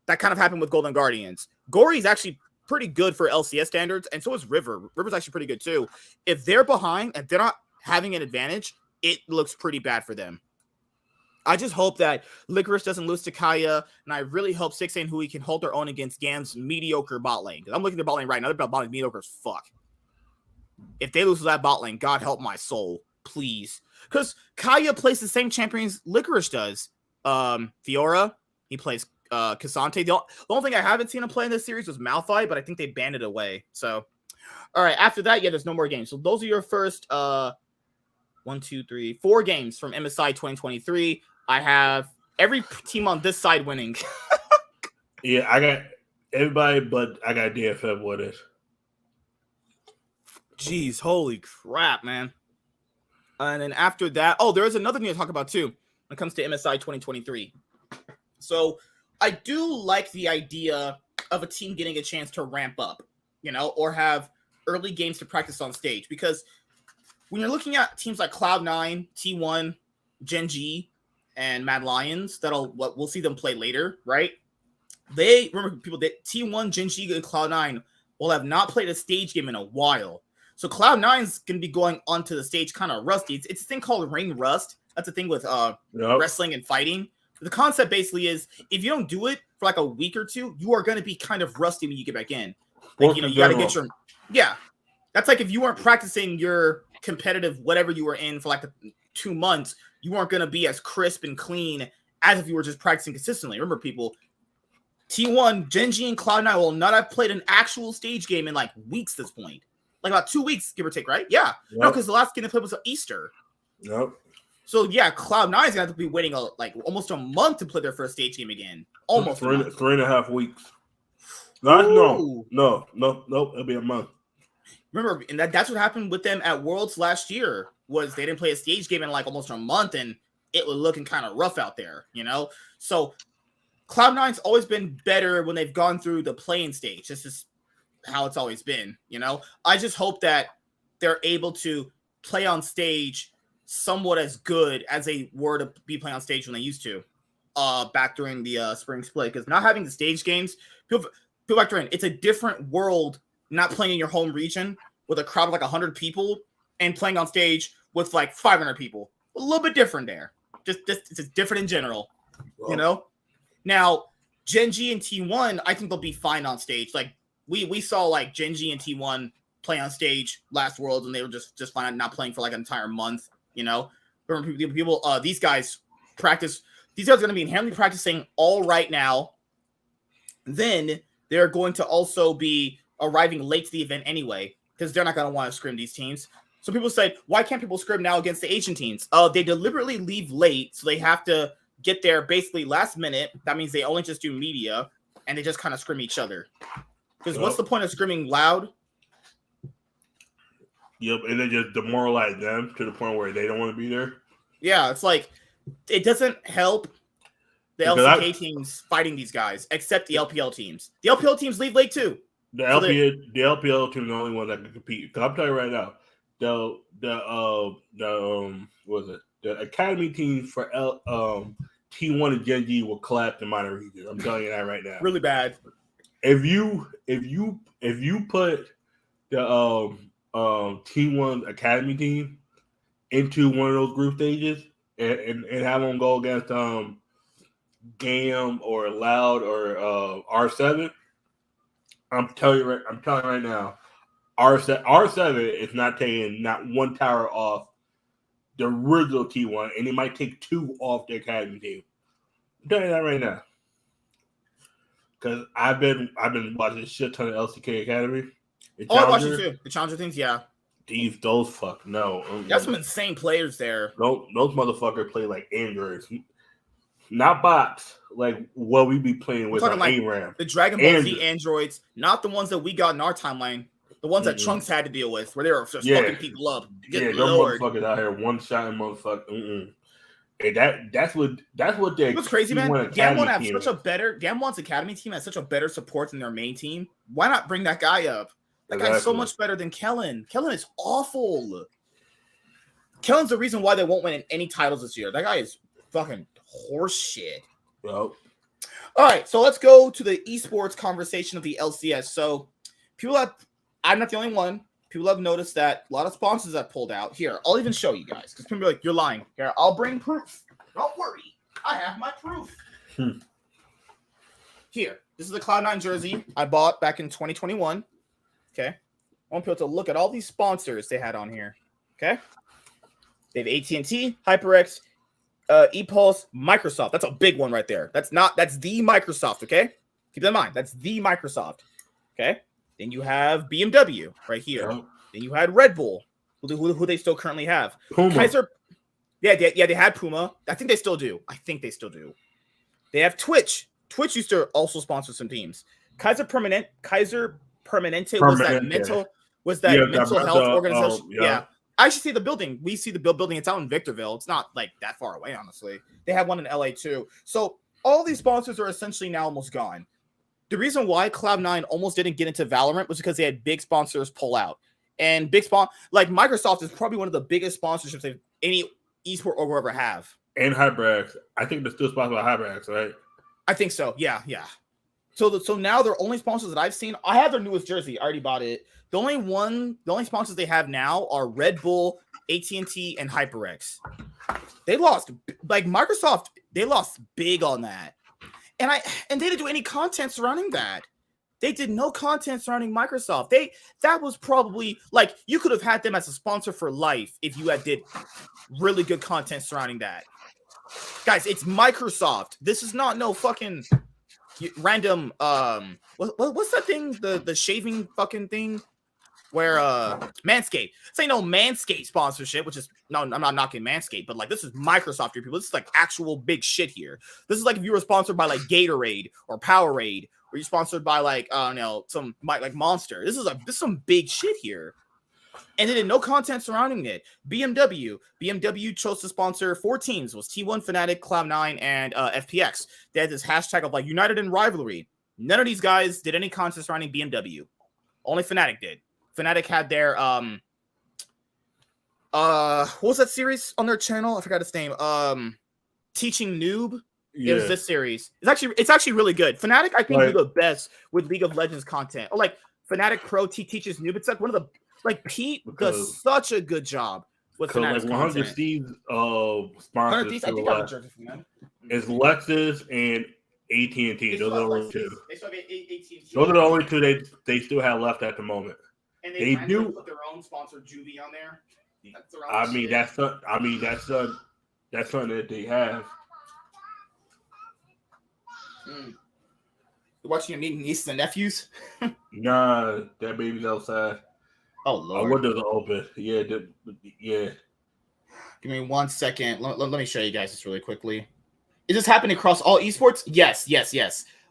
That kind of happened with Golden Guardians. Gory is actually pretty good for LCS standards, and so is River. River's actually pretty good too. If they're behind and they're not having an advantage, it looks pretty bad for them. I just hope that Licorice doesn't lose to Kaya, and I really hope Stixay and Hui can hold their own against Gam's mediocre bot lane. I'm looking at the bot lane right now. Their bot lane mediocre as fuck. If they lose to that bot lane, God help my soul, please. Because Kaya plays the same champions Licorice does. Fiora, he plays Cassante. The only thing I haven't seen him play in this series was Malphite, but I think they banned it away. So, all right. After that, yeah, there's no more games. So those are your first 4 games from MSI 2023. I have every team on this side winning. Yeah, I got everybody, but I got DFM with it. Jeez, holy crap, man. And then after that, there is another thing to talk about too when it comes to MSI 2023. So I do like the idea of a team getting a chance to ramp up, or have early games to practice on stage. Because when you're looking at teams like Cloud9, T1, Gen G, and Mad Lions, we'll see them play later, right? Remember people that T1, Gen G, and Cloud9 will have not played a stage game in a while. So Cloud9's going to be going onto the stage kind of rusty. It's a thing called ring rust. That's a thing with wrestling and fighting. The concept basically is if you don't do it for like a week or two, you are going to be kind of rusty when you get back in. Like, you got to get your... Yeah. That's like if you weren't practicing your competitive whatever you were in for like 2 months, you weren't going to be as crisp and clean as if you were just practicing consistently. Remember, people, T1, Gen G, and Cloud9 will not have played an actual stage game in like weeks at this point. Like about 2 weeks, give or take, right? Yeah. Yep. No, because the last game they played was Easter. Yep. So, yeah, Cloud9 is going to have to be waiting almost a month to play their first stage game again. Almost 3.5 weeks. No, it'll be a month. Remember, and that's what happened with them at Worlds last year, was they didn't play a stage game in like almost a month, and it was looking kind of rough out there, So Cloud9's always been better when they've gone through the playing stage. This is how it's always been, I just hope that they're able to play on stage somewhat as good as they were to be playing on stage when they used to back during the spring split. Because not having the stage games, people factor in, it's a different world not playing in your home region with a crowd of like 100 people and playing on stage with like 500 people. A little bit different there. Just it's just different in general, Now, Gen G and T1, I think they'll be fine on stage. Like we saw like Gen G and T1 play on stage last Worlds, and they were just fine not playing for like an entire month. Remember, people these guys practice. These guys are going to be inherently practicing all right now. Then they're going to also be arriving late to the event anyway, because they're not going to want to scrim these teams. So people say, why can't people scrim now against the Asian teams? They deliberately leave late, so they have to get there basically last minute. That means they only just do media, and they just kind of scrim each other. Because what's the point of scrimming loud? Yep, and then just demoralize them to the point where they don't want to be there. Yeah, it's like it doesn't help the LCK teams fighting these guys, except the LPL teams. The LPL teams leave late too. The LPL team is the only one that can compete. Because I'm telling you right now, the academy teams for T1 and Gen G will collapse in minor regions. I'm telling you that right now. Really bad. If you put the T1 academy team into one of those group stages and have them go against GAM or Loud or R7, I'm telling you right now, R7 is not taking not one tower off the original T1, and they might take 2 off the academy team. I'm telling you that right now. Because I've been watching a shit ton of LCK Academy. I watched it too. The Challenger things, yeah. Those fuck no. Got some insane players there. Those motherfuckers play like androids, not bots. Like what we be playing with on like ARAM. The Dragon Ball Z androids, not the ones that we got in our timeline. The ones that Trunks had to deal with, where they were just fucking people up. Those motherfuckers out here one shot and motherfucker. And that's what they're. What's crazy, man? Gamwon's academy team has such a better support than their main team. Why not bring that guy up? That guy's so much better than Kellen. Kellen is awful. Kellen's the reason why they won't win any titles this year. That guy is fucking horse shit. Yep. All right, so let's go to the esports conversation of the LCS. So I'm not the only one. People have noticed that a lot of sponsors have pulled out. Here, I'll even show you guys. Because people are like, you're lying. Here, I'll bring proof. Don't worry. I have my proof. Here, this is the Cloud9 jersey I bought back in 2021. Okay. I want people to look at all these sponsors they had on here. Okay. They have AT&T, HyperX, ePulse, Microsoft. That's a big one right there. That's the Microsoft. Okay. Keep that in mind. That's the Microsoft. Okay. Then you have BMW right here. Yep. Then you had Red Bull, who they still currently have. Puma. Kaiser. Yeah, they had Puma. I think they still do. They have Twitch. Twitch used to also sponsor some teams. Kaiser Permanente was that mental health organization. Yeah. I should see the building. We see the building. It's out in Victorville. It's not like that far away, honestly. They have one in LA too. So all these sponsors are essentially now almost gone. The reason why Cloud9 almost didn't get into Valorant was because they had big sponsors pull out. And like Microsoft is probably one of the biggest sponsorships that any esport will ever have. And HyperX. I think they're still sponsored by HyperX, right? I think so. Yeah. So now their only sponsors that I've seen, I have their newest jersey. I already bought it. The only sponsors they have now are Red Bull, AT&T, and HyperX. They lost, like Microsoft, they lost big on that. And they didn't do any content surrounding that. They did no content surrounding Microsoft. That was probably like you could have had them as a sponsor for life if you did really good content surrounding that. Guys, it's Microsoft. This is not no fucking random what's that thing? The shaving fucking thing where Manscaped. This ain't no Manscaped sponsorship, which is no, I'm not knocking Manscaped, but like this is Microsoft here, people. This is like actual big shit here. This is like if you were sponsored by like Gatorade or Powerade, or you're sponsored by like some like Monster. This is some big shit here. And they did no content surrounding it. BMW chose to sponsor 4 teams. It was T1, Fnatic, Cloud9, and FPX. They had this hashtag of like United in Rivalry. None of these guys did any content surrounding BMW. Only Fnatic did. Fnatic had their what was that series on their channel? I forgot its name. Teaching Noob. Yeah. It was this series. It's actually really good. Fnatic, I think, do the best with League of Legends content. Or like Fnatic Pro teaches Noob. It's like one of the Pete does such a good job with Fnatic's like 100 Steve's sponsors. I think I have a jersey from them. It's Lexus and AT&T. Those are the only two. Those are the only two they still have left at the moment. And they do put their own sponsor Juvie on there. That's something that they have. You watching your nieces and nephews? Nah, that baby's outside. Oh Lord! Our windows are open. Yeah. Give me 1 second. Let me show you guys this really quickly. Is this happening across all esports? Yes.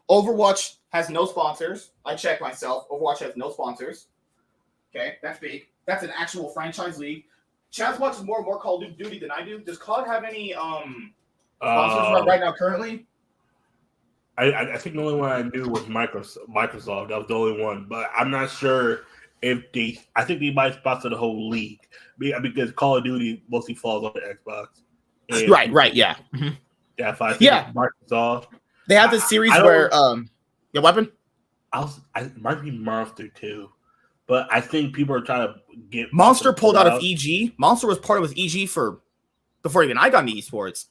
Overwatch has no sponsors. I checked myself. Overwatch has no sponsors. Okay, that's big. That's an actual franchise league. Chaz watches more and more Call of Duty than I do. Does Cloud have any sponsors right now currently? I think the only one I knew was Microsoft. That was the only one, but I'm not sure if they. I think they might sponsor the whole league because Call of Duty mostly falls on the Xbox. And right, yeah. Mm-hmm. That's why I think it's Microsoft. They have this series where your weapon. It might be Monster too, but I think people are trying to get Monster pulled out of EG. Monster was part of EG before even I got into esports.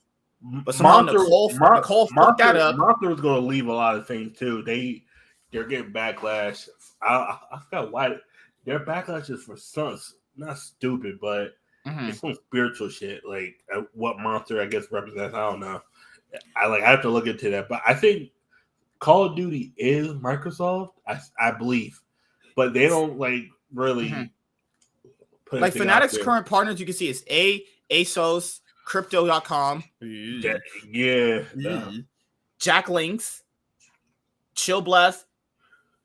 But somehow Nicole fucked that up. Monster was going to leave a lot of things too. They're getting backlash. I forgot why their backlash is for sons. Not stupid, but it's some spiritual shit. Like what Monster I guess represents. I don't know. I have to look into that. But I think Call of Duty is Microsoft. I believe, but they don't really put like Fnatic's current partners. You can see is ASOS. Crypto.com. Yeah. Jack Links, Chill Blast,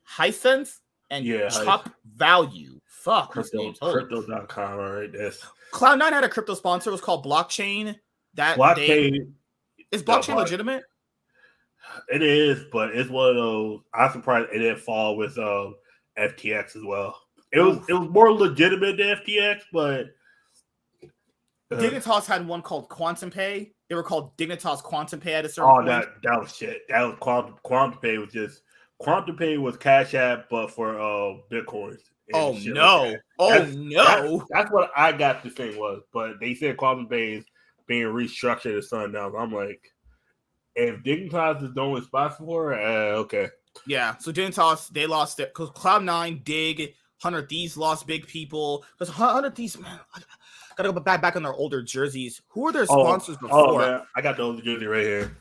Hisense, and Chop Value. Fuck. Crypto.com. All right. Cloud9 had a crypto sponsor. It was called Blockchain. Is blockchain legitimate? It is, but it's one of those. I'm surprised it didn't fall with FTX as well. It was more legitimate than FTX, but Dignitas had one called Quantum Pay. They were called Dignitas Quantum Pay at a certain point. That was shit. That was Quantum Pay was just Quantum Pay was Cash App, but for Bitcoins. Oh no! No! That's what I got the thing was, but they said Quantum Pay is being restructured or something now. I'm like, if Dignitas is the only sponsor for it, okay. Yeah. So Dignitas they lost it because Cloud9, Dig, 100 Thieves lost big people because 100 Thieves, man. Gotta go back on their older jerseys. Who were their sponsors before? Oh man, I got the older jersey right here.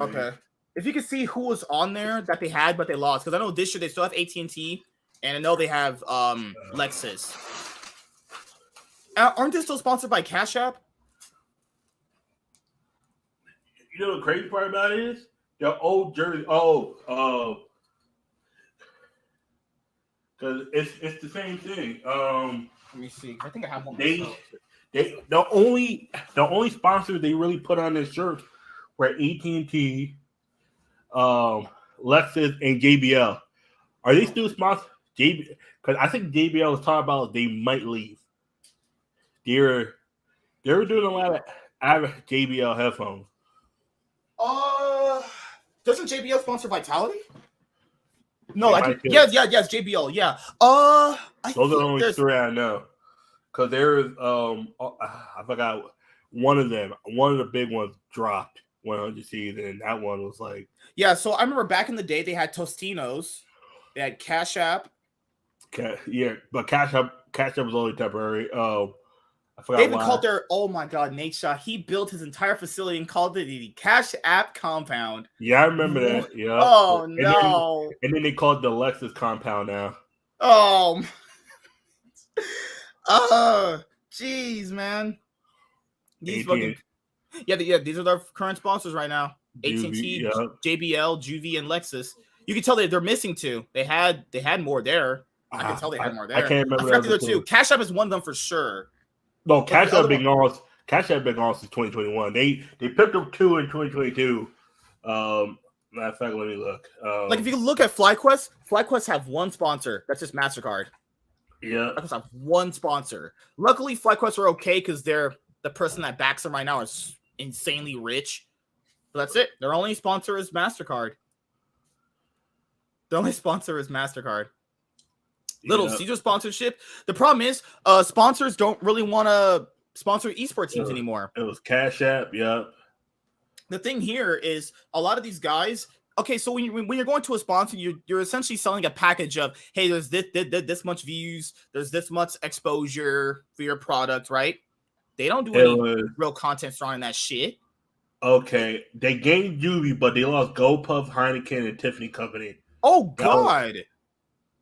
Okay, if you can see who was on there that they had but they lost, because I know this year they still have AT&T, and I know they have Lexus. Aren't they still sponsored by Cash App? You know the crazy part about it is the old jersey. Because it's the same thing. Let me see. I think I have one. The only sponsors they really put on their shirts were AT&T, Lexus, and JBL. Are they still sponsored? Because I think JBL was talking about they might leave. They were doing a lot of JBL headphones. Doesn't JBL sponsor Vitality? No, yes, JBL, yeah. Those are the only three I know. Because there's I forgot one of them. One of the big ones dropped 100 season, and that one was like So I remember back in the day they had Tostinos, they had Cash App. But Cash App was only temporary. I forgot. They even called their Nate Shaw. He built his entire facility and called it the Cash App Compound. Yeah, I remember that. Yeah. Oh no. And then they called the Lexus Compound now. Jeez, man. These fucking these are their current sponsors right now. AT&T, JBL, Juvie, and Lexus. You can tell they're missing two. They had more there. I can tell they had more there. I can't remember the other two. Cash App is one of them for sure. No, Cash App been gone since 2021. They picked up two in 2022. Matter of fact, let me look. If you look at FlyQuest have one sponsor. That's just MasterCard. Yeah. FlyQuest have one sponsor. Luckily, FlyQuest are okay because the person that backs them right now is insanely rich. But that's it. Their only sponsor is MasterCard. Little Caesar sponsorship. The problem is, sponsors don't really want to sponsor esports teams anymore. It was Cash App, yeah. The thing here is a lot of these guys. Okay, so when you're going to a sponsor, you're essentially selling a package of, hey, there's this much views, there's this much exposure for your product, right? They don't do any real content surrounding that shit. Okay, they gained Juvie, but they lost GoPuff, Heineken, and Tiffany Company. Oh God.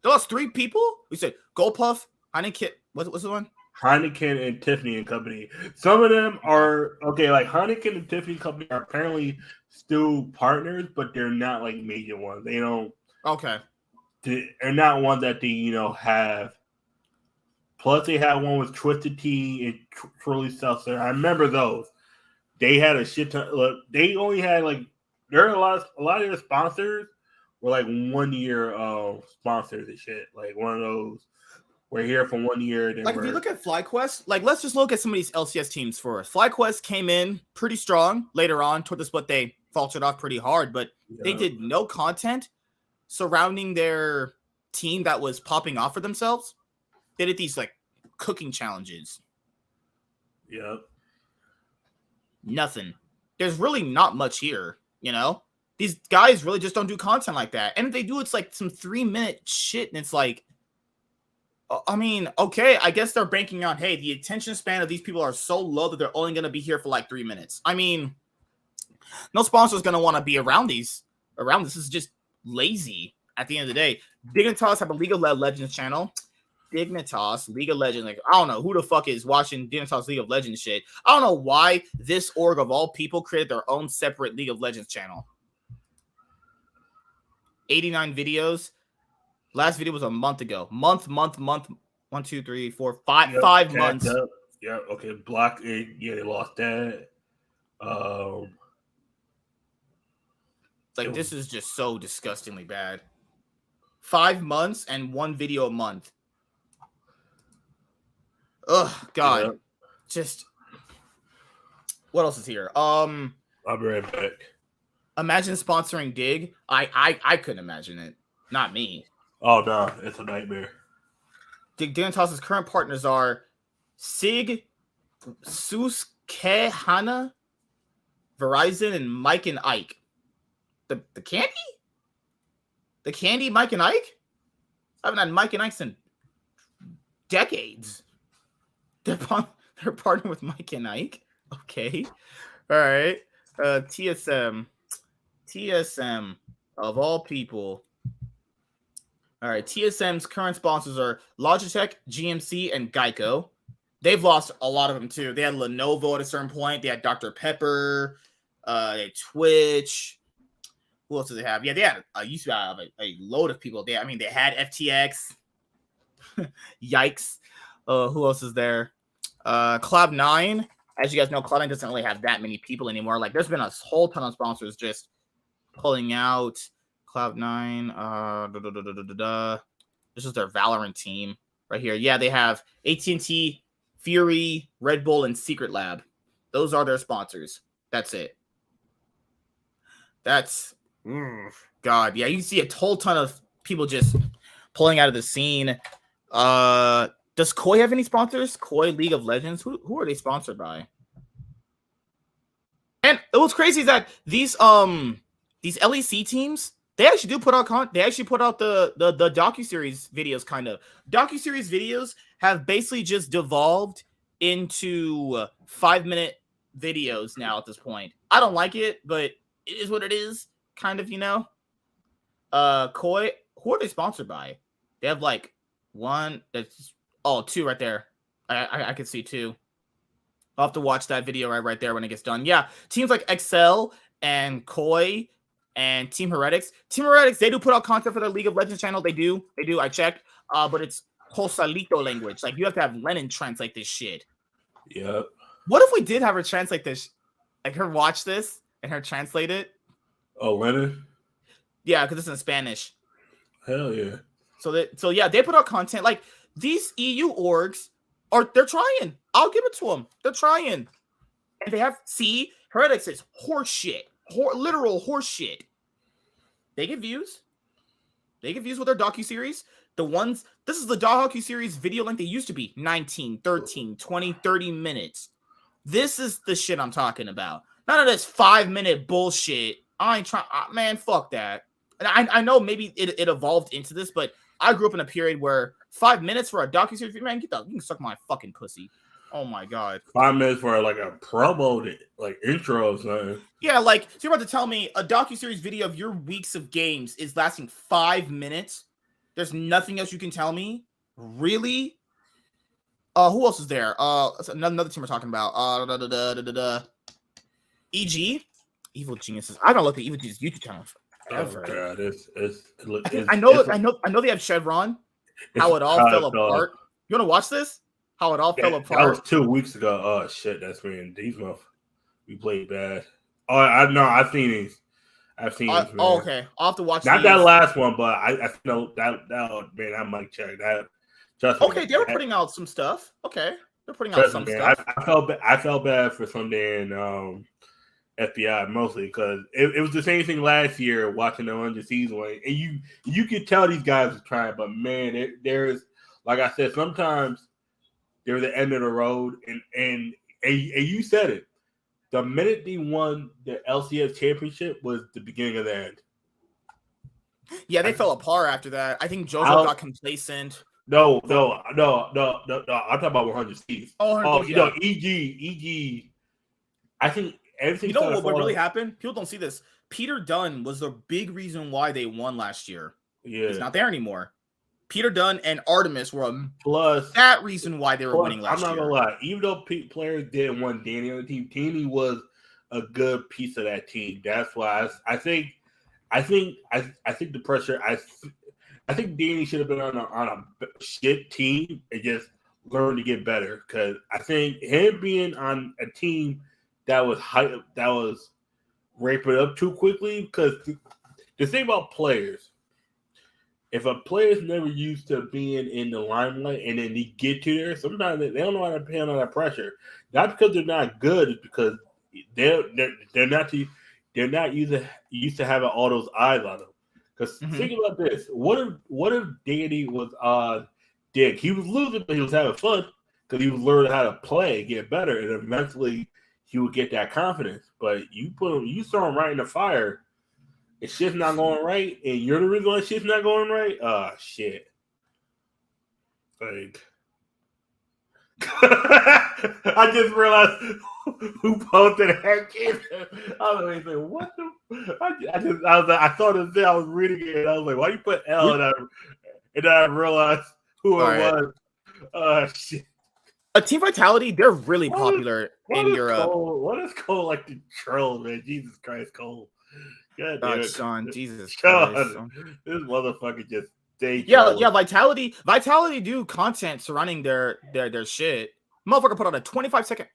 They lost three people? We said GoPuff, Heineken. What's the one? Heineken and Tiffany and Company. Some of them are okay. Like Heineken and Tiffany Company are apparently still partners, but they're not like major ones. They don't. Okay. They're not one that they have Plus, they had one with Twisted Tea and Truly Seltzer. I remember those. They had a shit ton. Look, they only had like there are a lot of their sponsors were like 1 year sponsors and shit. Like one of those. We're here for 1 year. Then like if you look at FlyQuest, like let's just look at some of these LCS teams first. FlyQuest came in pretty strong later on toward the split. They faltered off pretty hard, but they did no content surrounding their team that was popping off for themselves. They did these like cooking challenges. Yep. Nothing. There's really not much here, you know? These guys really just don't do content like that. And if they do, it's like some 3-minute shit. And it's like, I mean, okay, I guess they're banking on, hey, the attention span of these people are so low that they're only going to be here for like 3 minutes. I mean, no sponsor is going to want to be around this. This is just lazy at the end of the day. Dignitas have a League of Legends channel. Dignitas, League of Legends. Like, I don't know who the fuck is watching Dignitas League of Legends shit. I don't know why this org of all people created their own separate League of Legends channel. 89 videos. Last video was a month ago. Month. 1, 2, 3, 4, 5. 5 months. Yeah. Okay. Block it. Yeah, they lost that. Like this is just so disgustingly bad. 5 months and 1 video a month. Oh God. Yeah. Just what else is here? I'll be right back. Imagine sponsoring Dig. I couldn't imagine it. Not me. Oh no, it's a nightmare. Dignitas' current partners are Sig, Suskehana, Verizon, and Mike and Ike. The candy? The candy, Mike and Ike? I haven't had Mike and Ike in decades. They're partnered with Mike and Ike. Okay. All right. TSM of all people. All right. TSM's current sponsors are Logitech, GMC, and Geico. They've lost a lot of them too. They had Lenovo at a certain point. They had Dr. Pepper. They had Twitch. Who else did they have? Yeah, they had used to have a load of people. They had FTX. Yikes. Who else is there? Cloud9. As you guys know, Cloud9 doesn't really have that many people anymore. Like, there's been a whole ton of sponsors just pulling out. Cloud9. This is their Valorant team right here. Yeah, they have AT&T, Fury, Red Bull, and Secret Lab. Those are their sponsors. That's it. That's God. Yeah, you can see a whole ton of people just pulling out of the scene. Does Koi have any sponsors? Koi League of Legends? Who are they sponsored by? And what's crazy is that these LEC teams, they actually do put out they actually put out the docuseries videos, kind of. Docuseries videos have basically just devolved into 5-minute videos now at this point. I don't like it, but it is what it is, kind of, you know. Koi, who are they sponsored by? They have like one that's 2 right there. I can see 2. I'll have to watch that video right there when it gets done. Yeah, teams like Excel and Koi and Team Heretics. Team Heretics, they do put out content for their League of Legends channel. They do. I checked. But it's Josalito language. Like, you have to have Lennon translate this shit. Yep. What if we did have her translate this? Like, her watch this and her translate it? Oh, Lennon? Yeah, because it's in Spanish. Hell yeah. So yeah, they put out content. Like, these EU orgs they're trying. I'll give it to them. They're trying. And they have, Heretics is horse shit. Literal horse shit. They get views. They get views with their docuseries. This is the docuseries video length they used to be 19, 13, 20, 30 minutes. This is the shit I'm talking about. None of this 5-minute bullshit. I ain't trying, man, fuck that. And I know maybe it evolved into this, but I grew up in a period where 5 minutes for a docuseries, man, you can suck my fucking pussy. Oh my God. 5 minutes for like a promo, like intro or something. Yeah, like, so you're about to tell me a docuseries video of your weeks of games is lasting 5 minutes? There's nothing else you can tell me? Really? Who else is there? Another team we're talking about. EG? Evil Geniuses. I don't look at Evil Geniuses YouTube channel forever. Oh God, I know they have Chevron. How it all fell apart. You want to watch this? How it all fell apart. That was 2 weeks ago. Oh shit, that's when these months we played bad. Oh, I know. I've seen these. These, man. Oh, okay. I'll have to watch. Not that last one, but I know that man. I might check that. Okay, they were putting out some stuff. Okay, they're putting out some stuff. I felt bad for Sunday and FBI mostly because it was the same thing last year watching the under season one, and you could tell these guys are trying, but man, there's like I said, sometimes they're the end of the road, and you said it. The minute they won the LCS championship was the beginning of the end. Yeah, they fell apart after that. I think JoJo got complacent. No. I'm talking about 100 Steves. Oh, you know, EG. I think everything. You know what really happened? People don't see this. Peter Dunn was the big reason why they won last year. Yeah, he's not there anymore. Peter Dunn and Artemis were that reason why they were winning last year. I'm not gonna lie. Even though players didn't want Danny on the team, Danny was a good piece of that team. That's why I think the pressure. I think Danny should have been on a shit team and just learn to get better. Because I think him being on a team that was raping up too quickly. Because the thing about players. If a player's never used to being in the limelight and then they get to there, sometimes they don't know how to handle that pressure. Not because they're not good, it's because they're not used to having all those eyes on them. Because think about this: what if Danny was Dick? He was losing, but he was having fun because he was learning how to play, get better, and eventually he would get that confidence. But you throw him right in the fire. If shit's not going right, and you're the reason why shit's not going right, shit. Like, I just realized who posted that kid. I was like, what the? I saw this thing, I was reading it, and I was like, why you put L? And I realized who it was. Shit. Team Vitality, they're really popular in Europe. What is Cole like to troll, man? Jesus Christ, Cole. God damn it. Sean, Jesus Sean, Christ. This motherfucker just stayed. Yeah, Vitality do content surrounding their shit. Motherfucker put on a 25-second.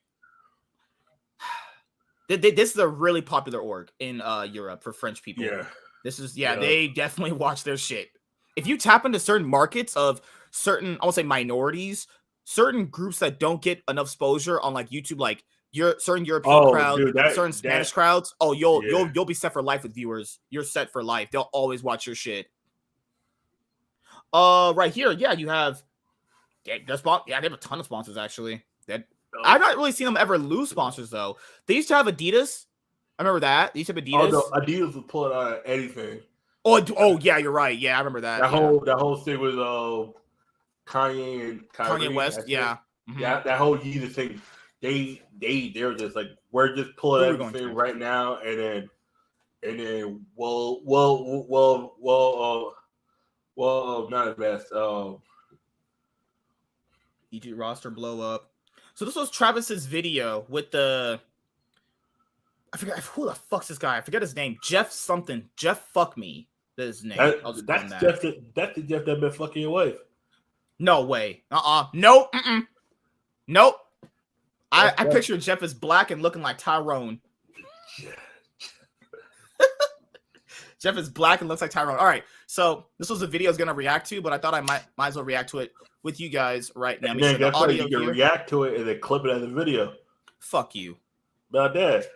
This is a really popular org in Europe for French people. Yeah. They definitely watch their shit. If you tap into certain markets of certain, I won't say minorities, certain groups that don't get enough exposure on like YouTube, like certain European crowds, certain Spanish crowds. Oh, you'll be set for life with viewers. You're set for life. They'll always watch your shit. Right here, you have they have a ton of sponsors actually. I've not really seen them ever lose sponsors though. They used to have Adidas. I remember that. They used to have Adidas. Oh no, Adidas was pulling out anything. Oh yeah, you're right. Yeah, I remember that. That whole thing with Kanye and Kanye West. Yeah. Mm-hmm. Yeah, that whole Yeezus thing. They're just like, we're just pulling everything right now, and then well, not as best. EG roster blow up. So this was Travis's video with the, I forget who the fuck's this guy. I forget his name. Jeff something. Jeff fuck me. That's his name. That's the Jeff that been fucking your wife. No way. Nope. Nope. I picture Jeff as black and looking like Tyrone. Jeff is black and looks like Tyrone. All right, so this was a video I was gonna react to, but I thought I might as well react to it with you guys right now. Man, that's why you can react to it and then clip it as a video. Fuck you. About that.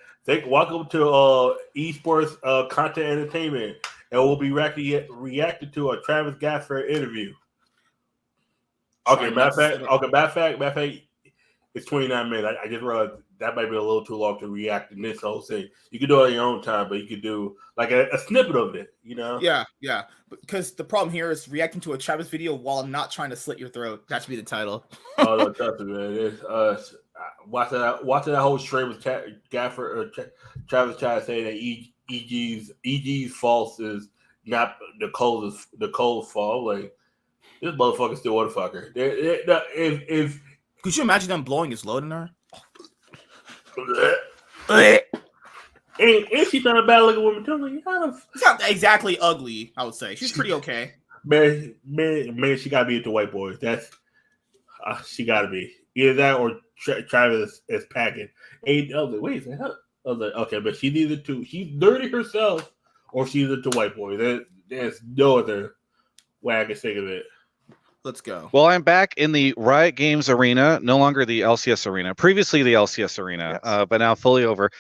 Welcome to Esports Content Entertainment, and we'll be reacting to a Travis Gafford interview. Okay, matter of fact, it's 29 minutes. I just realized that might be a little too long to react to this whole thing. You can do it on your own time, but you could do like a snippet of it, you know? Yeah. Because the problem here is reacting to a Travis video while not trying to slit your throat. That should be the title. Oh, no, trust me, man. It's, watching that whole stream with Gafford or Travis trying to say that EG's fault is not the Cole's fault. Like, this motherfucker still what a fucker. If could you imagine them blowing his load in there? And she's not a bad looking woman too. It's not exactly ugly, I would say. She's pretty okay. Man, she gotta be with the white boys. She got to be either that or Travis is packing. And I was like, wait a second. I was like, okay, but she's either she's dirty herself or she's into white boys. There's no other way I can think of it. Let's go. Well, I'm back in the Riot Games arena, no longer the LCS arena. Previously the LCS arena, Yes. but now fully over,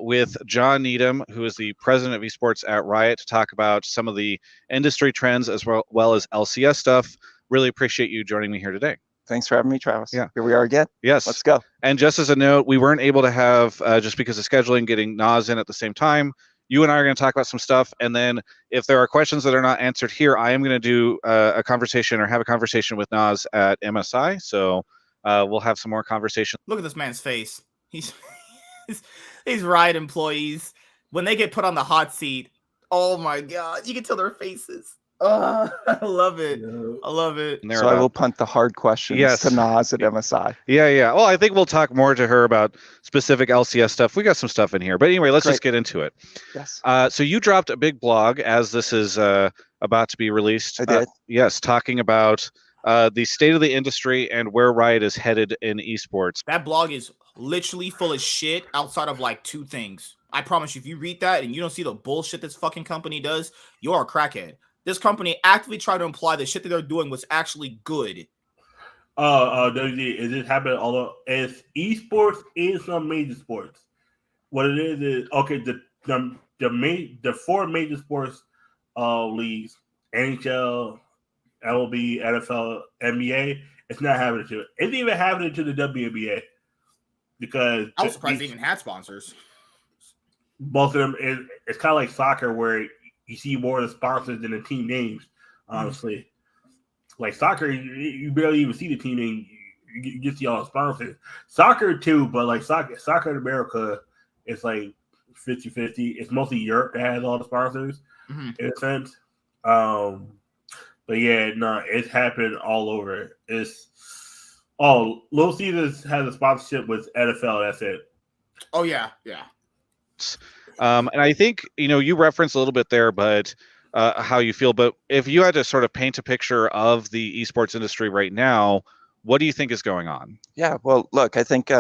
with John Needham, who is the president of esports at Riot, to talk about some of the industry trends as well as LCS stuff. Really appreciate you joining me here today. Thanks for having me, Travis. Yeah. Here we are again. Yes. Let's go. And just as a note, we weren't able to have, just because of scheduling, getting Nas in at the same time. You and I are going to talk about some stuff, and then if there are questions that are not answered here, I am going to do a conversation or have a conversation with Nas at MSI. So we'll have some more conversation. Look at this man's face. These Riot employees, when they get put on the hot seat, oh my god, you can tell their faces. I love it. I love it. So I will punt the hard questions to Nas at MSI. Yeah. Well, I think we'll talk more to her about specific LCS stuff. We got some stuff in here. But anyway, let's just get into it. Yes. So you dropped a big blog as this is about to be released. I did. Yes, talking about the state of the industry and where Riot is headed in esports. That blog is literally full of shit outside of like two things. I promise you, if you read that and you don't see the bullshit this fucking company does, you're a crackhead. This company actively tried to imply the shit that they're doing was actually good. Is this happening? Although as esports is some major sports, what it is okay. The four major sports leagues: NHL, MLB, NFL, NBA. It's not happening to it. It's even happening to the WNBA because I was surprised they even had sponsors. Both of them. It's kind of like soccer where you see more of the sponsors than the team names, honestly. Like soccer, you barely even see the team name. You just see all the sponsors. Soccer too, but like soccer in America, it's like 50-50. It's mostly Europe that has all the sponsors in a sense. But yeah, no, it's happened all over. Little Caesars has a sponsorship with NFL. That's it. Oh yeah. And I think, you referenced a little bit there, but how you feel. But if you had to sort of paint a picture of the esports industry right now, what do you think is going on? Yeah, well, look, I think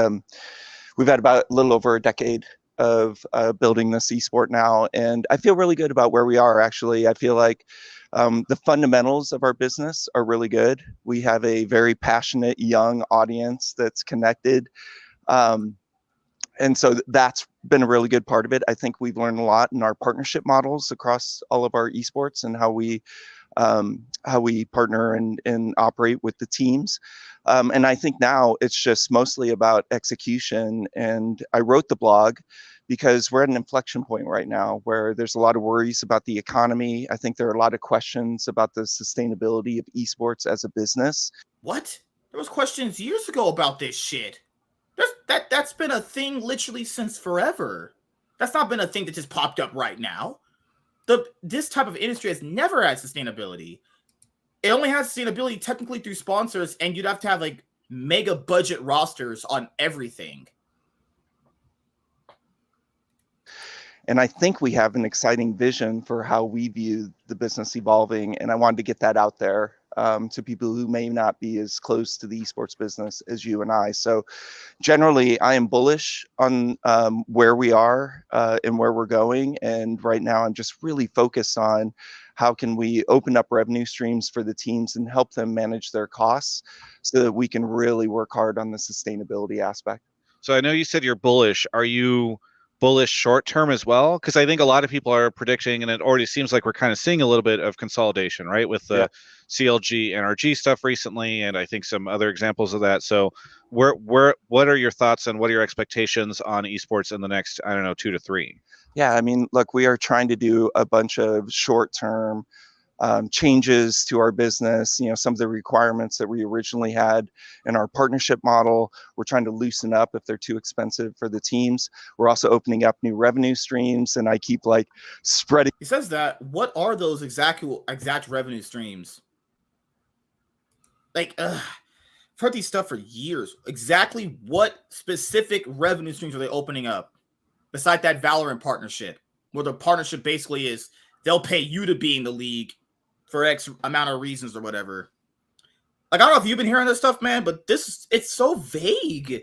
we've had about a little over a decade of building this esport now, and I feel really good about where we are, actually. I feel like the fundamentals of our business are really good. We have a very passionate young audience that's connected. And so that's been a really good part of it. I think we've learned a lot in our partnership models across all of our esports and how we partner and operate with the teams. And I think now it's just mostly about execution. And I wrote the blog because we're at an inflection point right now where there's a lot of worries about the economy. I think there are a lot of questions about the sustainability of esports as a business. What? There was questions years ago about this shit. That's been a thing literally since forever. That's not been a thing that just popped up right now. This type of industry has never had sustainability. It only has sustainability technically through sponsors, and you'd have to have like mega budget rosters on everything. And I think we have an exciting vision for how we view the business evolving, and I wanted to get that out there to people who may not be as close to the esports business as you and I. So generally, I am bullish on where we are and where we're going. And right now, I'm just really focused on how can we open up revenue streams for the teams and help them manage their costs so that we can really work hard on the sustainability aspect. So I know you said you're bullish. Are you bullish short term as well? Because I think a lot of people are predicting, and it already seems like we're kind of seeing a little bit of consolidation, right? With the CLG NRG stuff recently, and I think some other examples of that. So what are your thoughts and what are your expectations on esports in the next, 2 to 3? Yeah, I mean, look, we are trying to do a bunch of short-term changes to our business. Some of the requirements that we originally had in our partnership model, we're trying to loosen up if they're too expensive for the teams. We're also opening up new revenue streams, and I keep spreading. He says that. What are those exact revenue streams? I've heard these stuff for years. Exactly what specific revenue streams are they opening up? Besides that Valorant partnership, where the partnership basically is they'll pay you to be in the league for X amount of reasons or whatever. Like, I don't know if you've been hearing this stuff, man, but it's so vague.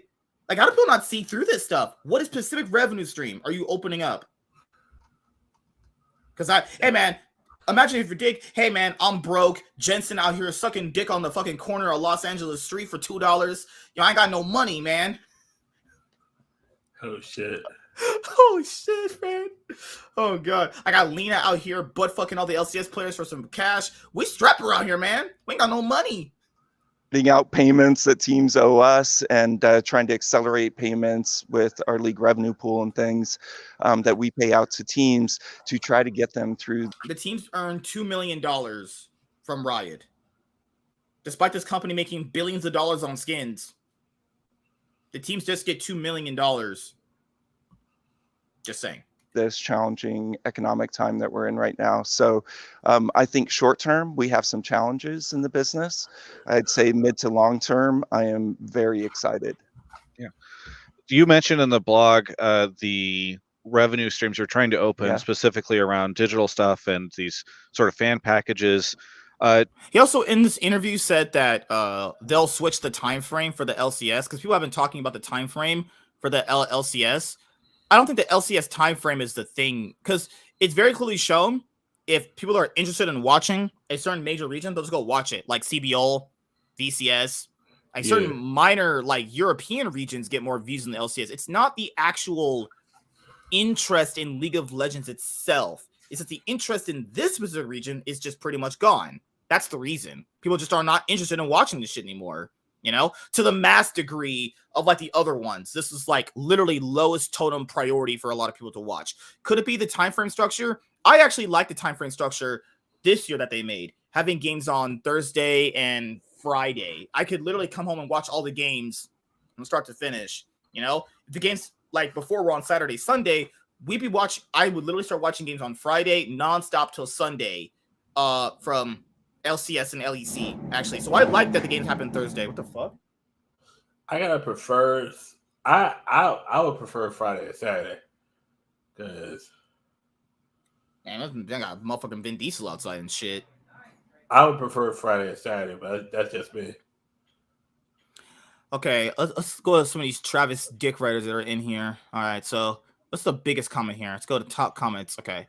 Like, how do people not see through this stuff? What is specific revenue stream are you opening up? Because hey, man, imagine if you dig, hey, man, I'm broke. Jensen out here sucking dick on the fucking corner of Los Angeles street for $2. I ain't got no money, man. Oh, shit. Oh, shit, man. Oh, God. I got Lena out here butt fucking all the LCS players for some cash. We strapped around here, man. We ain't got no money. Out payments that teams owe us and trying to accelerate payments with our league revenue pool and things that we pay out to teams to try to get them through. The teams earn $2 million from Riot, despite this company making billions of dollars on skins. The teams just get $2 million. Just saying. This challenging economic time that we're in right now. So I think short term, we have some challenges in the business. I'd say mid to long term, I am very excited. Yeah. You mentioned in the blog the revenue streams you're trying to open specifically around digital stuff and these sort of fan packages. He also in this interview said that they'll switch the time frame for the LCS because people have been talking about the time frame for the LCS. I don't think the LCS time frame is the thing because it's very clearly shown if people are interested in watching a certain major region, they'll just go watch it, like CBL, VCS. Like certain minor like European regions get more views than the LCS. It's not the actual interest in League of Legends itself. It's that the interest in this specific region is just pretty much gone. That's the reason. People just are not interested in watching this shit anymore. You know, to the mass degree of like the other ones. This is like literally lowest totem priority for a lot of people to watch. Could it be the time frame structure? I actually like the time frame structure this year that they made, having games on Thursday and Friday. I could literally come home and watch all the games from start to finish. You know, the games like before were on Saturday, Sunday. I would literally start watching games on Friday nonstop till Sunday, from LCS and LEC, actually. So I like that the games happen Thursday. What the fuck? I would prefer Friday or Saturday. Because man, they got motherfucking Vin Diesel outside and shit. I would prefer Friday or Saturday, but that's just me. Okay, let's go to some of these Travis Dick writers that are in here. All right, so what's the biggest comment here? Let's go to top comments. Okay.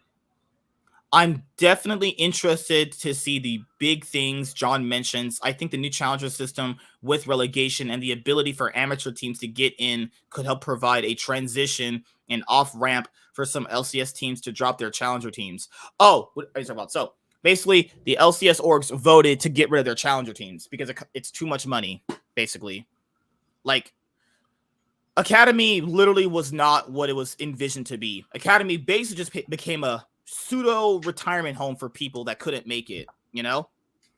I'm definitely interested to see the big things John mentions. I think the new challenger system with relegation and the ability for amateur teams to get in could help provide a transition and off-ramp for some LCS teams to drop their challenger teams. Oh, what are you talking about? So basically, the LCS orgs voted to get rid of their challenger teams because it's too much money, basically. Like, Academy literally was not what it was envisioned to be. Academy basically just became a pseudo retirement home for people that couldn't make it, you know?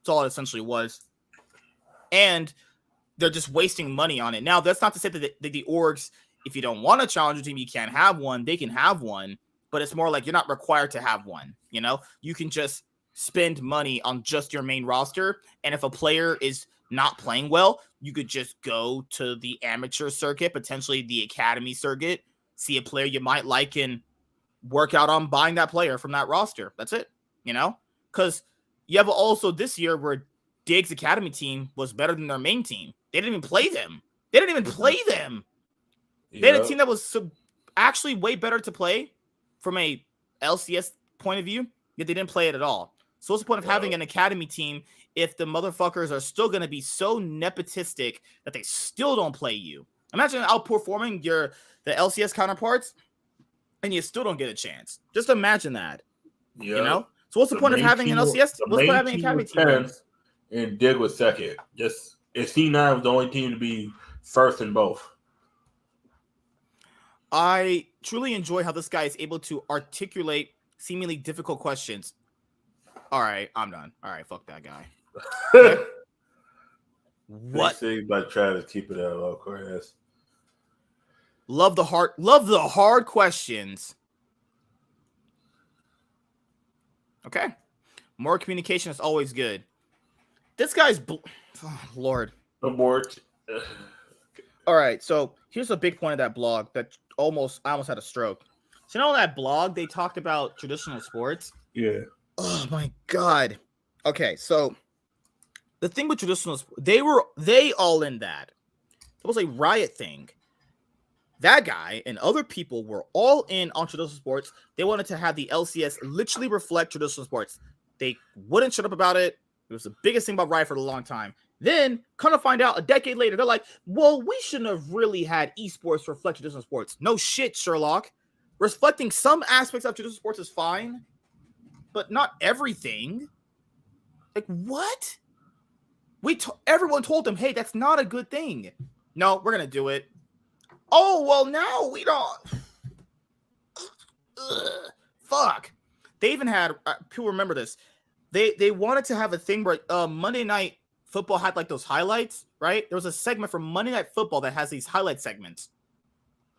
That's all it essentially was. And they're just wasting money on it. Now, that's not to say that the orgs, if you don't want a challenger team, you can't have one. They can have one, but it's more like you're not required to have one, you know? You can just spend money on just your main roster, and if a player is not playing well, you could just go to the amateur circuit, potentially the academy circuit, see a player you might like and work out on buying that player from that roster. That's it, you know? Because you have also this year where Dig's academy team was better than their main team. They didn't even play them. They had a team that was actually way better to play from a LCS point of view, yet they didn't play it at all. So what's the point of having an academy team if the motherfuckers are still going to be so nepotistic that they still don't play you? Imagine outperforming the LCS counterparts and you still don't get a chance. Just imagine that. You know? So what's the point of having an LCS? What's the point of having an academy team? And Dig was second. And C9 was the only team to be first in both. I truly enjoy how this guy is able to articulate seemingly difficult questions. All right, I'm done. All right, fuck that guy. Okay. What? They say about trying to keep it out of course. Love the hard questions. Okay. More communication is always good. This guy's oh, Lord. Abort. All right, so here's a big point of that blog that I almost had a stroke. So you know that blog they talked about traditional sports? Yeah. Oh my god. Okay, so the thing with traditional, they all in that. It was a Riot thing. That guy and other people were all in on traditional sports. They wanted to have the LCS literally reflect traditional sports. They wouldn't shut up about it. It was the biggest thing about Riot for a long time. Then, kind of find out a decade later, they're like, well, we shouldn't have really had esports reflect traditional sports. No shit, Sherlock. Reflecting some aspects of traditional sports is fine, but not everything. Like, what? Everyone told them, hey, that's not a good thing. No, we're going to do it. Oh, well, now we don't. Ugh, fuck. They even had, people remember this. They wanted to have a thing where Monday Night Football had like those highlights, right? There was a segment from Monday Night Football that has these highlight segments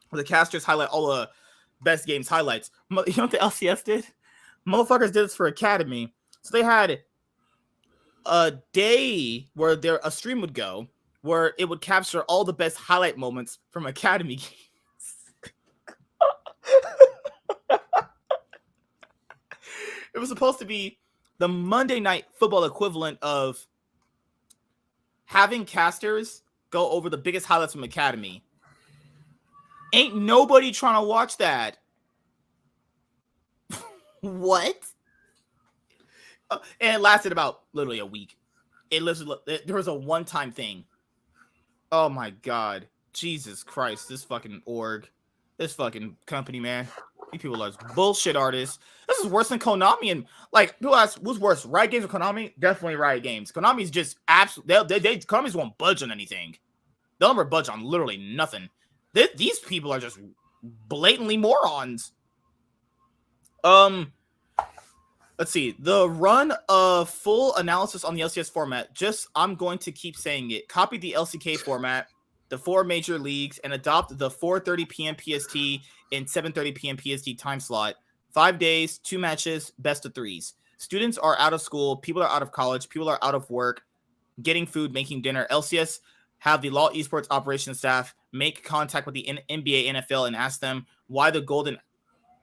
where the casters highlight all the best games highlights. You know what the LCS did? Motherfuckers did this for Academy. So they had a day where a stream would go where it would capture all the best highlight moments from Academy games. It was supposed to be the Monday Night Football equivalent of having casters go over the biggest highlights from Academy. Ain't nobody trying to watch that. What? And it lasted about literally a week. There was a one-time thing. Oh my God. Jesus Christ. This fucking org. This fucking company, man. These people are bullshit artists. This is worse than Konami. And like, people ask, what's worse, Riot Games or Konami? Definitely Riot Games. Konami's just absolutely, Konami's won't budge on anything. They'll never budge on literally nothing. These people are just blatantly morons. Let's see. The run of full analysis on the LCS format. I'm going to keep saying it. Copy the LCK format, the 4 major leagues, and adopt the 4:30 p.m. PST and 7:30 p.m. PST time slot. 5 days, 2 matches, best of 3s. Students are out of school. People are out of college. People are out of work, getting food, making dinner. LCS have the LoL Esports operations staff make contact with the NBA, NFL, and ask them why the golden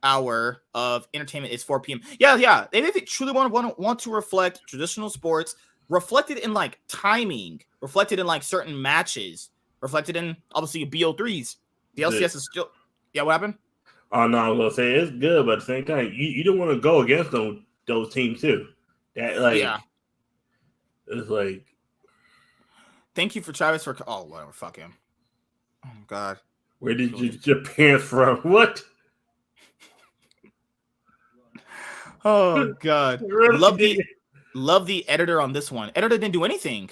hour of entertainment is 4 p.m. Yeah. They truly want to reflect traditional sports, reflected in like timing, reflected in like certain matches, reflected in obviously BO3s. The LCS is still. Yeah, what happened? Oh no, I was gonna say it's good, but at the same time, you don't want to go against those teams too. That like, yeah, it's like. Thank you for Travis for. Oh, whatever. Fuck him. Oh God. Where did you get your pants from? What? Oh God. Love the editor on this one. Editor didn't do anything.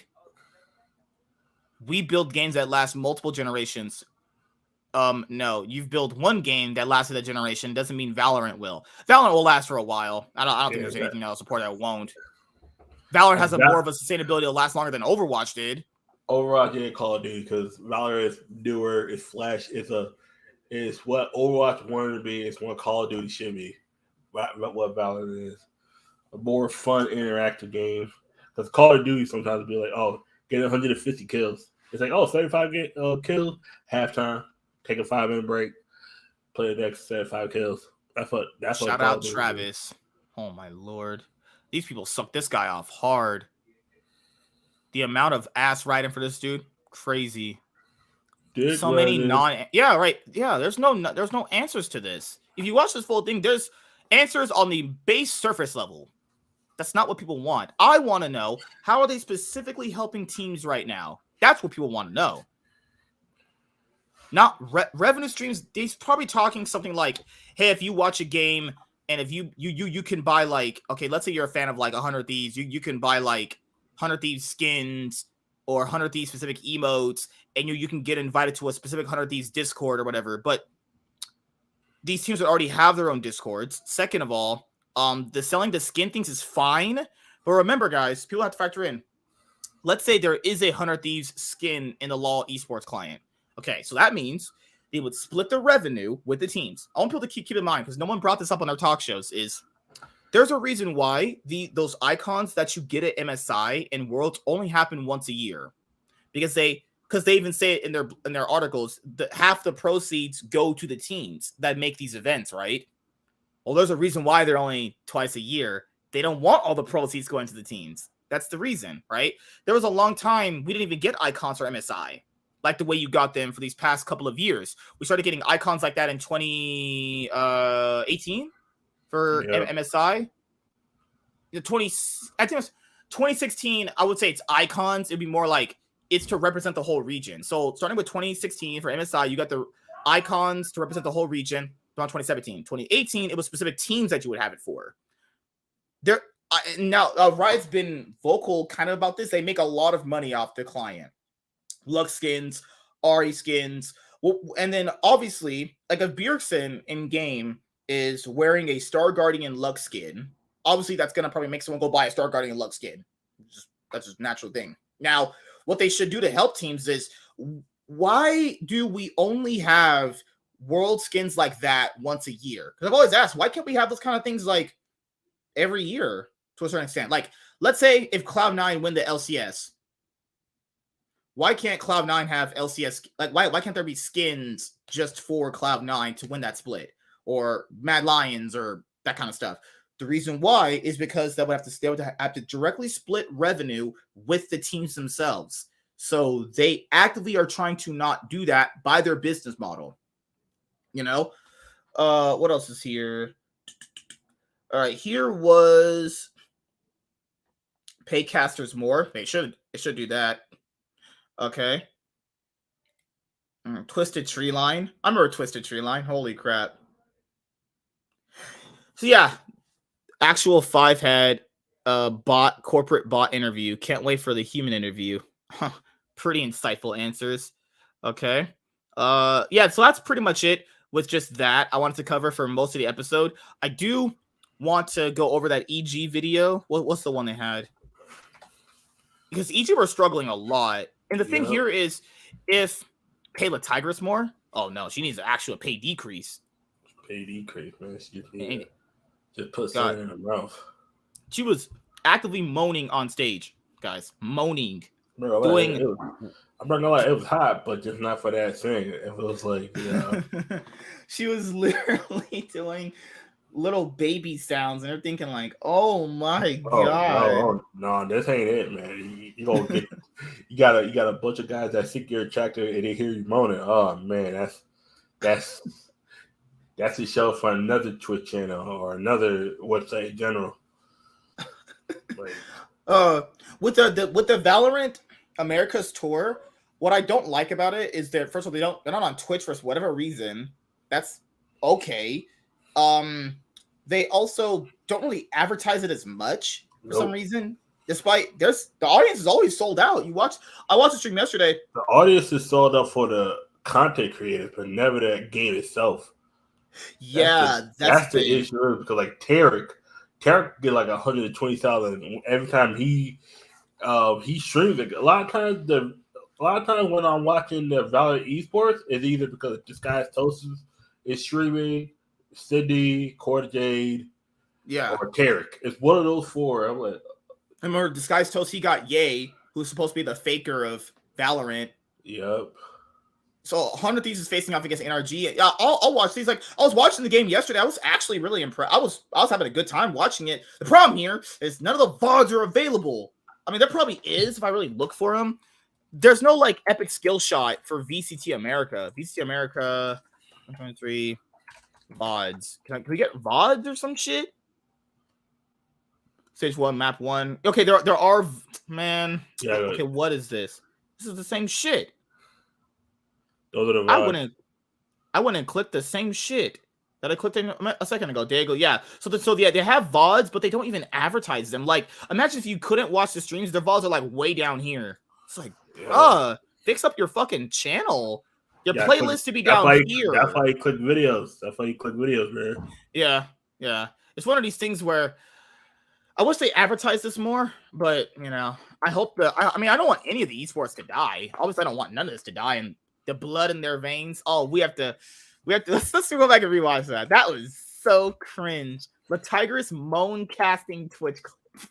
We build games that last multiple generations. No, you've built one game that lasted a generation. Doesn't mean Valorant will. Valorant will last for a while. I don't think there's anything that'll support that won't. Valorant has more of a sustainability to last longer than Overwatch did. Overwatch didn't Call of Duty because Valorant is newer. It's Flash. It's what Overwatch wanted to be. It's what Call of Duty should be. What Valorant is. A more fun, interactive game. Because Call of Duty sometimes be like, oh, get 150 kills. It's like, oh, 75 kills, halftime. Take a 5-minute break. Play the next 75 kills. That's Shout out Travis. Oh my Lord. These people suck this guy off hard. The amount of ass writing for this dude, crazy. So many yeah, right. Yeah, there's no answers to this. If you watch this full thing, there's answers on the base surface level. That's not what people want. I want to know, how are they specifically helping teams right now? That's what people want to know. Not revenue streams. They're probably talking something like, hey, if you watch a game and if you can buy like, okay, let's say you're a fan of like 100 Thieves, you can buy like 100 Thieves skins or 100 Thieves specific emotes, and you can get invited to a specific 100 Thieves Discord or whatever. But these teams would already have their own Discords. Second of all, the selling the skin things is fine. But remember, guys, people have to factor in. Let's say there is a 100 Thieves skin in the LoL Esports client. Okay, so that means they would split the revenue with the teams. I want people to keep in mind, because no one brought this up on their talk shows, is there's a reason why those icons that you get at MSI and Worlds only happen once a year. Because they even say it in their articles that half the proceeds go to the teams that make these events, right? Well, there's a reason why they're only twice a year. They don't want all the proceeds going to the teams. That's the reason, right? There was a long time we didn't even get icons for MSI, like the way you got them for these past couple of years. We started getting icons like that in 2018 for MSI. I think it was 2016. I would say it's icons. It'd be more like it's to represent the whole region. So starting with 2016 for MSI, you got the icons to represent the whole region. Around 2017, 2018, it was specific teams that you would have it for. Now Riot's been vocal kind of about this. They make a lot of money off the client, Lux skins, Ari skins, and then obviously like if Bjergsen in game is wearing a Star Guardian Lux skin, obviously that's gonna probably make someone go buy a Star Guardian Lux skin. That's just a natural thing. Now, what they should do to help teams is, why do we only have world skins like that once a year? Because I've always asked, why can't we have those kind of things like every year to a certain extent? Like, let's say if Cloud9 win the LCS, why can't Cloud9 have LCS? Like, why can't there be skins just for Cloud9 to win that split, or Mad Lions or that kind of stuff? The reason why is because they would have to directly split revenue with the teams themselves. So they actively are trying to not do that by their business model. You know, what else is here? All right, here was pay casters more. It should do that. Okay. Twisted Tree Line. I remember Twisted Tree Line. Holy crap. So yeah, actual 5-head corporate bot interview. Can't wait for the human interview. Pretty insightful answers. Okay. Yeah, so that's pretty much it with just that I wanted to cover for most of the episode. I do want to go over that EG video. What's the one they had? Because EG were struggling a lot. And the thing here is, if pay La Tigress more, oh no, she needs an actual pay decrease. Pay decrease, man. Just put something in her mouth. She was actively moaning on stage, guys. Moaning. Bro, I'm not gonna lie, it was hot, but just not for that thing. It was like, she was literally doing little baby sounds, and they're thinking like, "Oh my god, no, this ain't it, man. You gonna get, you got a bunch of guys that think you're attractive and they hear you moaning. Oh man, that's a show for another Twitch channel or another website in general." With the Valorant America's tour, what I don't like about it is that, first of all, they're not on Twitch for whatever reason. That's okay. They also don't really advertise it as much for some reason. Despite the audience is always sold out. I watched the stream yesterday. The audience is sold out for the content creators, but never the game itself. Yeah, that's the issue, because like Tarek get like 120,000 every time he streams. Like, a lot of times when I'm watching the Valorant Esports, it's either because Disguised Toast is streaming, Sydney, Corda Jade, or Tarek. It's one of those four. I'm like, I remember Disguised Toast. He got Ye, who's supposed to be the faker of Valorant. Yep. So 100 Thieves is facing off against NRG. Yeah, I'll watch these. Like, I was watching the game yesterday. I was actually really impressed. I was having a good time watching it. The problem here is none of the VODs are available. I mean, there probably is if I really look for them. There's no like epic skill shot for VCT America. VCT America 123 VODs. Can we get VODs or some shit? Stage 1, map 1. Okay, there are, man. Yeah. Okay, what is this? This is the same shit. Those are the VODs. I went and clicked the same shit that I clicked in a second ago. There you go. Yeah. So they have VODs, but they don't even advertise them. Like, imagine if you couldn't watch the streams, their VODs are like way down here. It's like, fix up your fucking channel. Your playlist to be down here. That's why you click videos. Man. Yeah. It's one of these things where I wish they advertised this more, but I hope I don't want any of the esports to die. Obviously, I don't want none of this to die, and the blood in their veins. Oh, we have to let's go back and rewatch that. That was so cringe. The Tigress moan casting Twitch clip.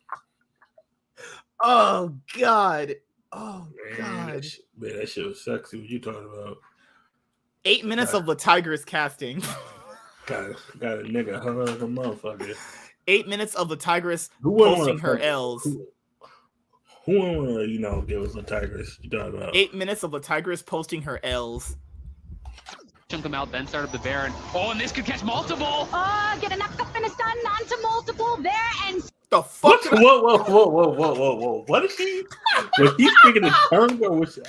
Oh god. Man, that shit was sexy. What you talking about? 8 minutes of the Tigress casting. got a nigga hung like a motherfucker. 8 minutes of the Tigress posting her L's. Who wanna, give us the Tigers? You talking about 8 minutes of the Tigers posting her L's. Chunk them out, then start up the Baron. Oh, and this could catch multiple. Get a knock up and a stun onto multiple there, and The fuck? Whoa. What is she? Was she speaking in tongues or was she?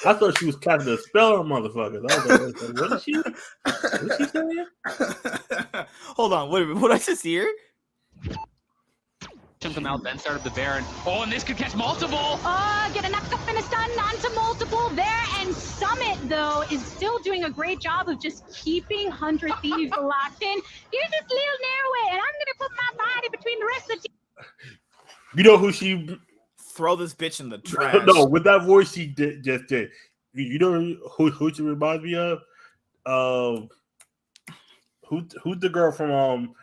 I thought she was casting a spell on motherfuckers. I was like, what is she? What is she saying? Hold on, wait a minute. What did I just hear? Chunk them out, then start up the Baron. Oh, and this could catch multiple. get a knock up and a stun onto multiple there, and Summit, though, is still doing a great job of just keeping 100 Thieves locked in. Here's this little narrow, and I'm gonna put my body between the rest of the team. You know who she? Throw this bitch in the trash. No, with that voice she just did. You know who she reminds me of? Who's the girl from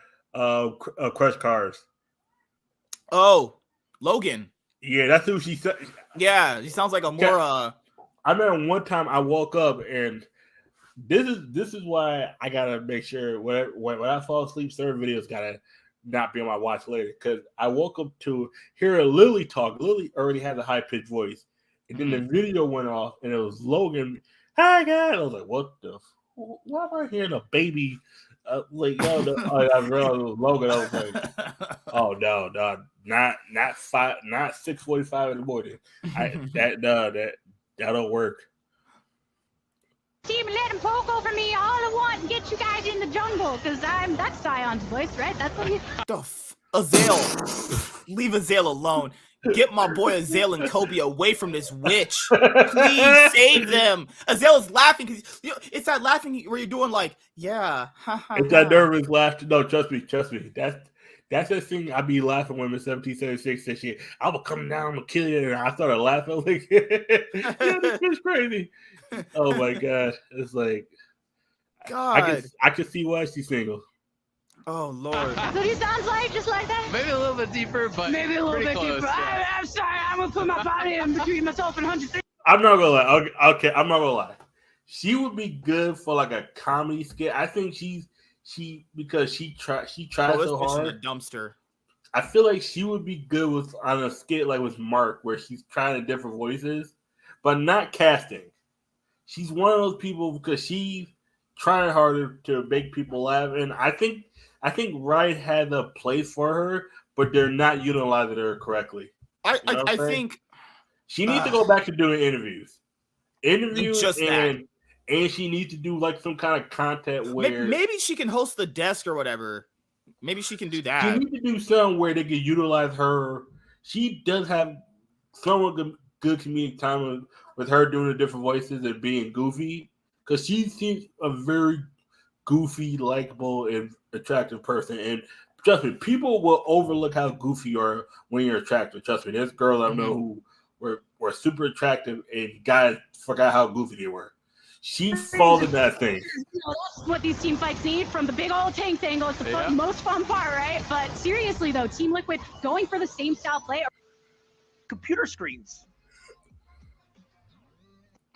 Crush Cars? Oh, Logan. Yeah, that's who she said. Yeah, he sounds like a more. I remember one time I woke up, and this is why I gotta make sure when I fall asleep, certain videos gotta not be on my watch later, because I woke up to hear a Lily talk. Lily already had a high pitched voice, and then the video went off, and it was Logan. Hi guys, I was like, what the? Why am I hearing a baby? I realized it was Logan. I was like, oh no, not 6:45 in the morning. That don't work. Team, let him poke over me. All I want, get you guys in the jungle, because that's Sion's voice, right? That's what he. Azale, leave Azale alone. Get my boy Azale and Kobe away from this witch. Please save them. Azale is laughing because it's that laughing where you're doing like, yeah. It's that nervous laughter. No, trust me. That's the thing. I be laughing when Miss 1776 said shit. I will come down, I'm gonna kill you. And I started laughing. Like, yeah, this bitch crazy. Oh my gosh. It's like, God. I can see why she's single. Oh Lord. That's what he sounds like, just like that. Maybe a little bit deeper, but Maybe a little bit close, deeper. yeah. I'm sorry. I'm gonna put my body in between myself and 100 Thieves. I'm not gonna lie. Okay, I'm not gonna lie. She would be good for like a comedy skit. I think because she tried so hard. In a dumpster. I feel like she would be good on a skit like with Mark, where she's trying different voices, but not casting. She's one of those people because she's trying harder to make people laugh, and I think Riot had a place for her, but they're not utilizing her correctly. I think she needs to go back to doing interviews, just and she needs to do like some kind of content where maybe she can host the desk or whatever. Maybe she can do that. She needs to do something where they can utilize her. She does have somewhat good comedic time with her doing the different voices and being goofy, because she seems a very goofy, likable, and attractive person. And trust me, people will overlook how goofy you are when you're attractive. Trust me, there's girls I know who were super attractive and guys forgot how goofy they were. She falls in that thing. That's what these team fights need from the big old tanks angle. It's the most fun part, right? But seriously, though, Team Liquid going for the same style play. Computer screens.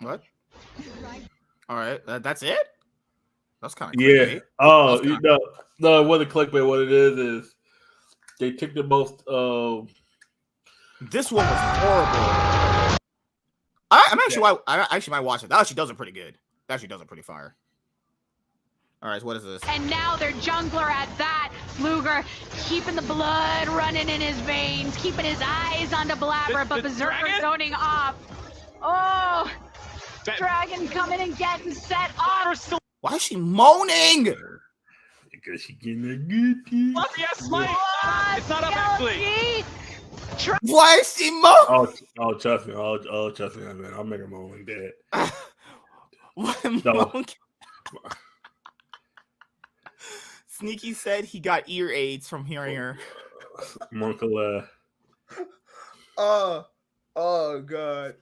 What? All right, that's it. That's kind of yeah. Oh, no, it wasn't clickbait. What it is they took the most. This one was horrible. I actually might watch it. That actually does it pretty good. That actually does it pretty fire. All right, so what is this? And now their jungler at that. Luger keeping the blood running in his veins, keeping his eyes on the Blabber, but Berserker zoning off. Oh, Dragon coming and getting set up. Why is she moaning? Because she getting a good tea. Yes, Mike. It's not up actually. Why is she moaning? Oh, trust me. Oh, trust me, man. I'll make her moan like that. What Sneaky said he got ear aids from hearing her. Monkala. Oh God.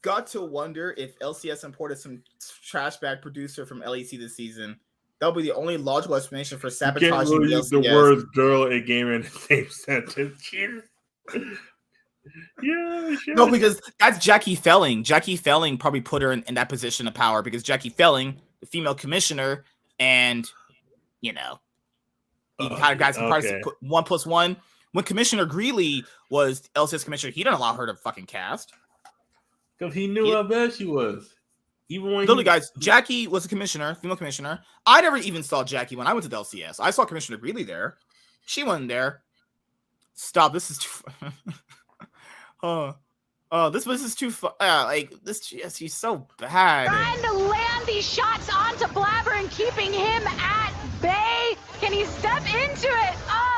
Got to wonder if LCS imported some trash bag producer from LEC this season. That'll be the only logical explanation for sabotaging really the use LCS. the words "girl" and "gamer" in the same sentence. Yeah, sure. No, because that's Jackie Felling. Jackie Felling probably put her in that position of power because Jackie Felling, the female commissioner, and you kind of guys can probably put 1 + 1. When Commissioner Greeley was LCS commissioner, he didn't allow her to fucking cast. Because he knew how bad she was. Even when literally, guys, Jackie was a commissioner, female commissioner. I never even saw Jackie when I went to the LCS. I saw Commissioner Greeley there. She wasn't there. Stop. This is too. This is too fun. Like this, yes, she's so bad. Trying to land these shots onto Blabber and keeping him at bay. Can he step into it?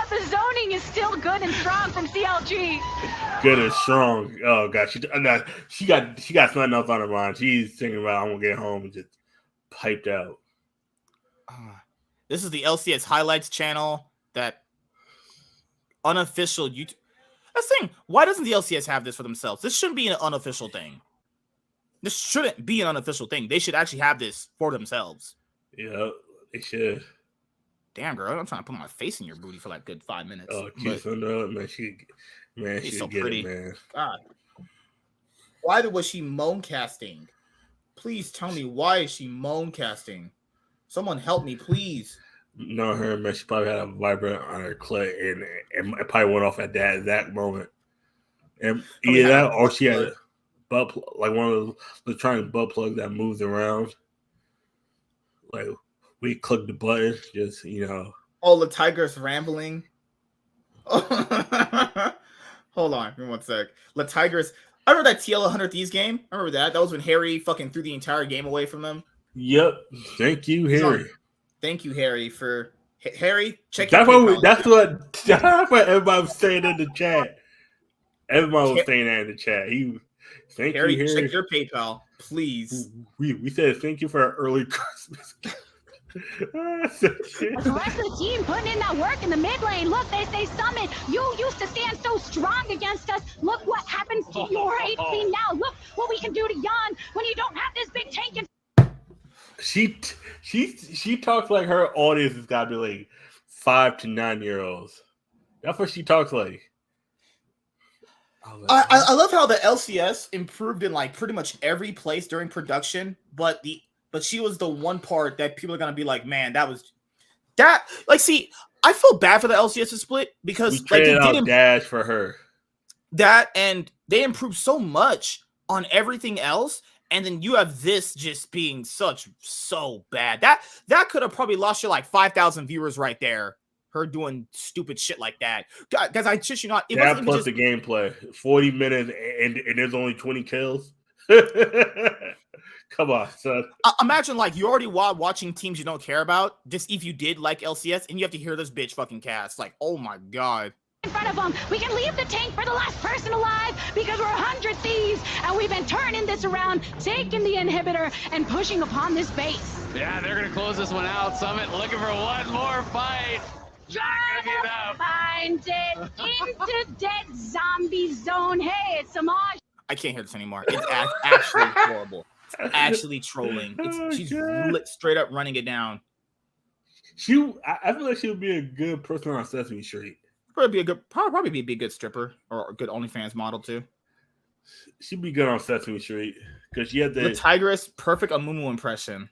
The zoning is still good and strong from CLG. Good and strong. Oh god, she got something else on her mind. She's thinking about, I'm gonna get home and just piped out. This is the LCS highlights channel. That unofficial YouTube. That's the thing. Why doesn't the LCS have this for themselves? This shouldn't be an unofficial thing. This shouldn't be an unofficial thing. They should actually have this for themselves. Yeah, they should. Damn, girl, I'm trying to put my face in your booty for like good 5 minutes. Oh, she's man, she's so get pretty. It, man. God. Why was she moan casting? Please tell me, why is she moan casting? Someone help me, please. No, her, man, she probably had a vibrant on her clit and it probably went off at that exact moment. And either that or she had a butt plug, like one of those electronic butt plugs that moves around. Like, we click the button, just, you know. Oh, the tiger's rambling. Hold on, give me 1 sec. The Tigers. I remember that TL 100 Thieves game. I remember that. That was when Harry fucking threw the entire game away from them. Yep. Thank you, Harry. Thank you, Harry, for Harry. Check. That's what everybody was saying in the chat. Everybody was saying that in the chat. Thank Harry, you, Harry. check your PayPal, please. We said thank you for our early Christmas. The rest of the team putting in that work in the mid lane. Look, they say Summit, you used to stand so strong against us. Look what happens to your HP now. Look what we can do to Yan when you don't have this big tank. She talks like her audience has got to be like 5 to 9 year olds. That's what she talks like. I love how the LCS improved in like pretty much every place during production, but she was the one part that people are gonna be like, man, that was that. Like, see, I feel bad for the LCS split because we traded out Dash for her. That, and they improved so much on everything else, and then you have this just being so bad. That could have probably lost you like 5,000 viewers right there. Her doing stupid shit like that. Guys, I just, you know, it that plus the gameplay. 40 minutes and there's only 20 kills. Come on, son. Imagine like you already watching teams you don't care about. Just if you did like LCS and you have to hear this bitch fucking cast. Like, oh my god. In front of them, we can leave the tank for the last person alive because we're 100 Thieves and we've been turning this around, taking the inhibitor and pushing upon this base. Yeah, they're gonna close this one out. Summit looking for one more fight. Find it into dead zombie zone. Hey, it's Samaj. I can't hear this anymore. It's actually horrible. It's actually trolling. She's straight up running it down. I feel like she would be a good person on Sesame Street. Probably be a good stripper or a good OnlyFans model too. She'd be good on Sesame Street because she had the Tigress perfect Amumu impression.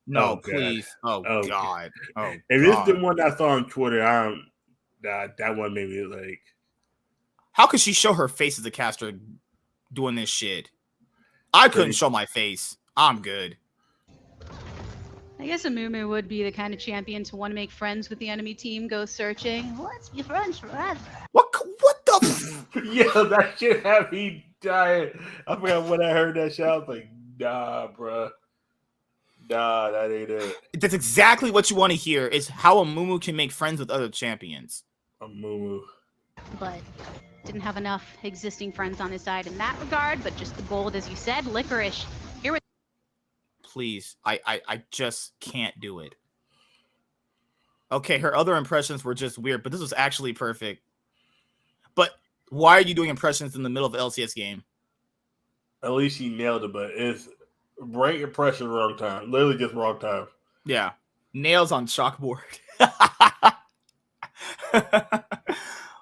No, please. Oh god. Oh, if it's the one I saw on Twitter, that one made me like. How could she show her face as a caster doing this shit? I couldn't show my face. I'm good. I guess Amumu would be the kind of champion to want to make friends with the enemy team, go searching. Let's be friends forever. What the? Yeah, that shit had me dying. I forgot when I heard that shit. I was like, nah, bruh. Nah, that ain't it. That's exactly what you want to hear, is how Amumu can make friends with other champions. Amumu. But didn't have enough existing friends on his side in that regard, but just the gold, as you said, Licorice. Here with please, I just can't do it. Okay, her other impressions were just weird, but this was actually perfect. But why are you doing impressions in the middle of the LCS game? At least she nailed it, but it's right impression, wrong time. Literally just wrong time. Yeah. Nails on chalkboard.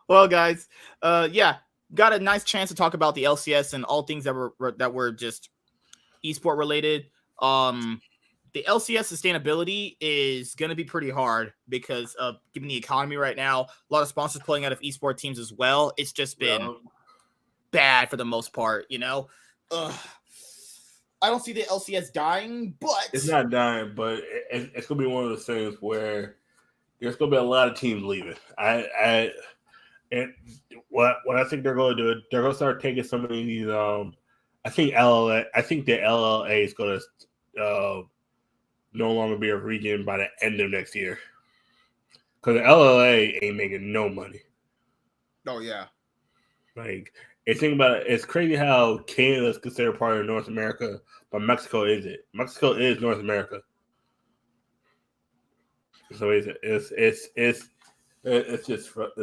Well, guys, yeah, got a nice chance to talk about the LCS and all things that were just esport related. the LCS sustainability is going to be pretty hard because of given the economy right now. A lot of sponsors pulling out of esports teams as well. It's just been bad for the most part, you know. I don't see the LCS dying, but it's not dying. But it's going to be one of those things where there's going to be a lot of teams leaving. And what I think they're going to do, they're going to start taking some of these. I think the LLA is going to no longer be a region by the end of next year, because the LLA ain't making no money. Oh yeah, like think about it. It's crazy how Canada is considered part of North America, but Mexico isn't. Mexico is North America. So it's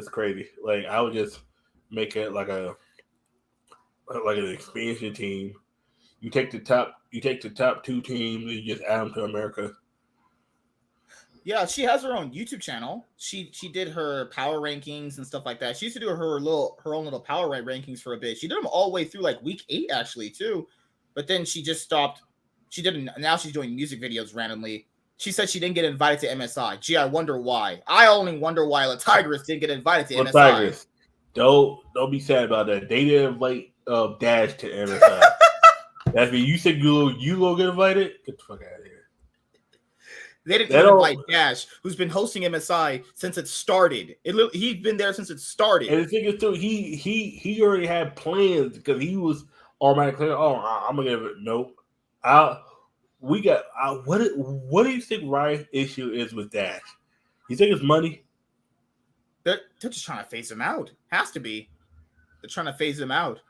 crazy. Like I would just make it like an expansion team. You take the top 2 teams and you just add them to America. Yeah, she has her own YouTube channel. She did her power rankings and stuff like that. She used to do her own little power rankings for a bit. She did them all the way through like week 8 actually too, but then she just stopped. She didn't. Now she's doing music videos randomly. She said she didn't get invited to MSI. Gee, I wonder why. I only wonder why La Tigress didn't get invited to MSI. Tigress, don't be sad about that. They didn't invite Dash to MSI. That's me. You said you will get invited? Get the fuck out of here. They didn't even invite Dash, who's been hosting MSI since it started. He's been there since it started. And the thing is, too, he already had plans because he was automatically. Oh, I'm gonna give it. Nope. What do you think Riot's issue is with Dash? You think it's money? They're just trying to phase him out. Has to be. They're trying to phase him out.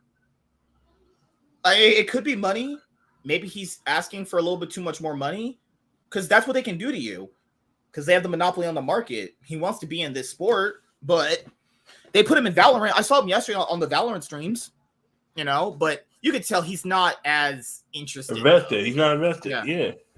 It could be money. Maybe he's asking for a little bit too much more money, because that's what they can do to you, because they have the monopoly on the market. He wants to be in this sport, but they put him in Valorant. I saw him yesterday on the Valorant streams, you know, but you could tell he's not as interested. Invested. He's not invested.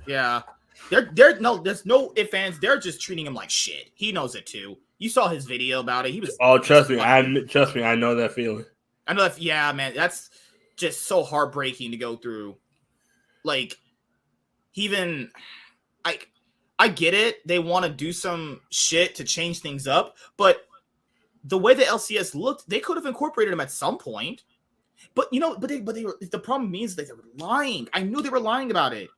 Yeah. There's no ifs, ands. They're just treating him like shit. He knows it too. You saw his video about it. He was. Oh, trust me. I know that feeling. I know that. Yeah, man. That's just so heartbreaking to go through. Like, I get it. They want to do some shit to change things up, but the way the LCS looked, they could have incorporated him at some point. But they were. The problem is that they were lying. I knew they were lying about it.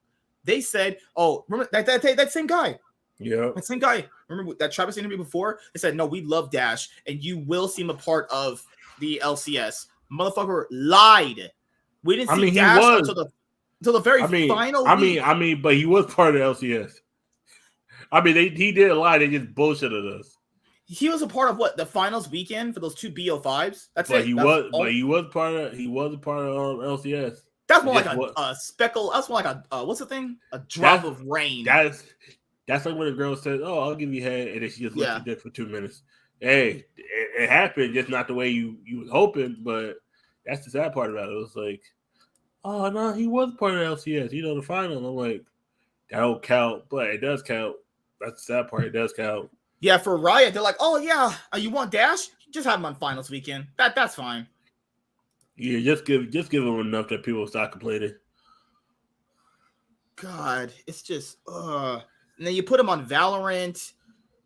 They said, "Oh, remember that same guy? Yeah, that same guy. Remember that Travis interview before? They said, no, we love Dash, and you will see him a part of the LCS." Motherfucker lied. We didn't see Dash until the very final. But he was part of the LCS. He did a lie. They just bullshitted us. He was a part of what, the finals weekend for those 2 BO5s. That's but it. He was part of LCS. That's more like a speckle. That's more like a what's the thing? A drop of rain. That's like when a girl says, "Oh, I'll give you head," and then she just lets you dick for 2 minutes. Hey, it happened, just not the way you was hoping. But that's the sad part about it. It was like, oh no, he was part of LCS. The final. And I'm like, that don't count, but it does count. That's the sad part. It does count. Yeah, for Riot, they're like, oh yeah, you want Dash? Just have him on finals weekend. That's fine. Yeah, just give them enough that people start complaining. God, it's just and then you put him on Valorant.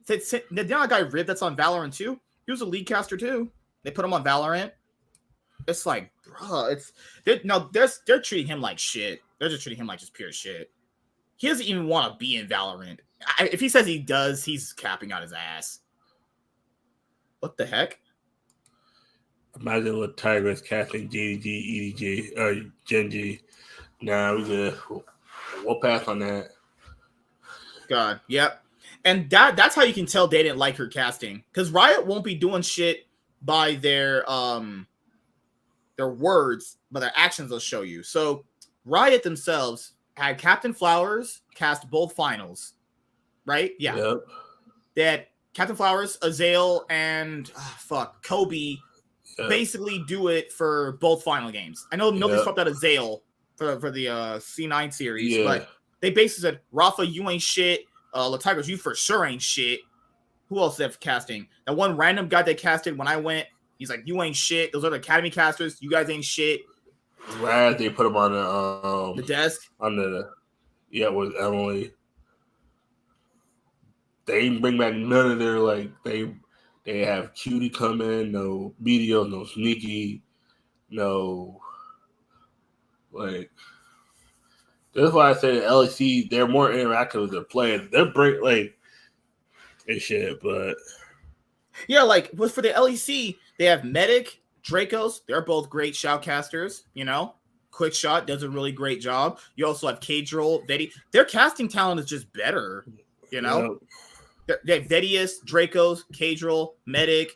The guy Rib that's on Valorant too. He was a lead caster too. They put him on Valorant. It's like, bro, they're treating him like shit. They're just treating him like just pure shit. He doesn't even want to be in Valorant. If he says he does, he's capping on his ass. What the heck? Imagine what Tigress casting GDG, EDG, or Genji. Nah, we'll pass on that. God, yep. And that's how you can tell they didn't like her casting. Because Riot won't be doing shit by their words, but their actions will show you. So Riot themselves had Captain Flowers cast both finals. Right? Yeah. Yep. They had Captain Flowers, Azael, and Kobe basically do it for both final games. I know nobody swapped out Azael for the C9 series, but they basically said, Rafa, you ain't shit. La Tigers, you for sure ain't shit. Who else they have casting? That one random guy they casted when I went, he's like, you ain't shit. Those are the academy casters. You guys ain't shit. Right, they put him on the desk. On the Yeah, with Emily. They didn't bring back none of their they have Cutie come in, no Meteor, no Sneaky, no like that's why I say the LEC, they're more interactive with their players. They're break and shit, but Yeah, like for the LEC, they have Medic, Dracos. They're both great shoutcasters, you know. Quick Shot does a really great job. You also have Cadrol, Vedi. Their casting talent is just better, you know. They have Vedius, Dracos, Cadrol, Medic,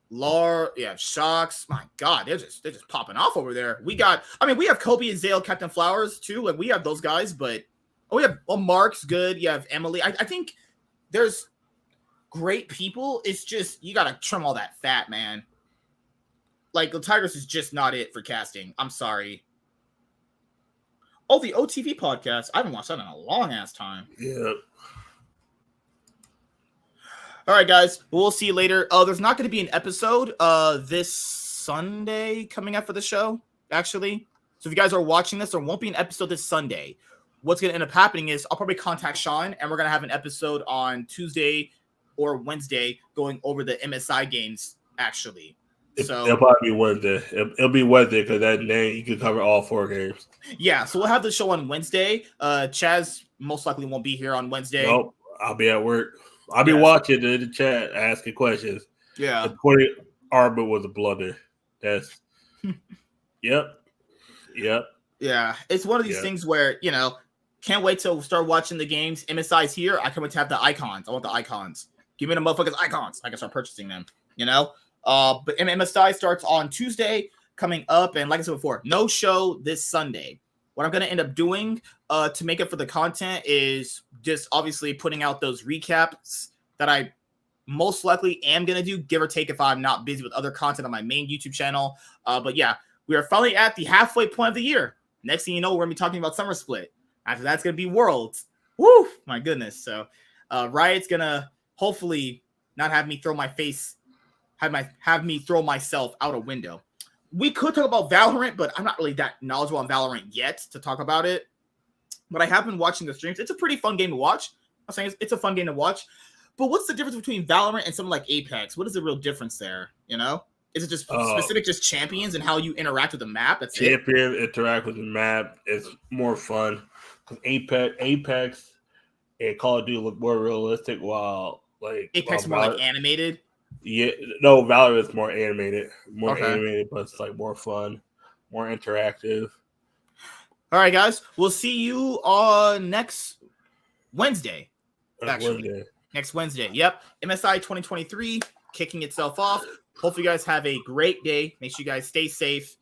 Lar, yeah, Shocks. My God, they're just popping off over there. We have Kobe and Zale, Captain Flowers too. Like we have those guys, but Mark's good. You have Emily. I think there's great people. It's just you gotta trim all that fat, man. Like the Tigers is just not it for casting. I'm sorry. Oh, the OTV podcast. I haven't watched that in a long ass time. Yeah. All right, guys. We'll see you later. There's not going to be an episode this Sunday coming up for the show, actually. So if you guys are watching this, there won't be an episode this Sunday. What's going to end up happening is I'll probably contact Sean, and we're going to have an episode on Tuesday or Wednesday going over the MSI games, actually. So it'll probably be Wednesday. It'll be Wednesday because that day you can cover all 4 games. Yeah, so we'll have the show on Wednesday. Chaz most likely won't be here on Wednesday. Nope, I'll be at work. I'll be watching in the chat, asking questions. Yeah. The point Arbor was a blunder. That's Yep. Yeah. It's one of these things where, you know, can't wait till start watching the games. MSI's here. I can't wait to have the icons. I want the icons. Give me the motherfuckers icons. I can start purchasing them, you know? But MSI starts on Tuesday coming up. And like I said before, no show this Sunday. What I'm going to end up doing to make up for the content is just obviously putting out those recaps that I most likely am going to do, give or take if I'm not busy with other content on my main YouTube channel. But yeah, we are finally at the halfway point of the year. Next thing you know, we're going to be talking about Summer Split. After that's going to be Worlds. Woo! My goodness. So Riot's going to hopefully not have me throw my face, have me throw myself out a window. We could talk about Valorant, but I'm not really that knowledgeable on Valorant yet to talk about it. But I have been watching the streams. It's a pretty fun game to watch. I'm saying it's a fun game to watch. But what's the difference between Valorant and something like Apex? What is the real difference there? You know? Is it just specific just champions and how you interact with the map? That's champion interact with the map. It's more fun. Because Apex and Call of Duty look more realistic while like Apex more like animated. Yeah, no, Valorant is more animated, animated, but it's like more fun, more interactive. All right, guys, we'll see you on next Wednesday. Next Wednesday. Yep, MSI 2023 kicking itself off. Hopefully, you guys have a great day. Make sure you guys stay safe,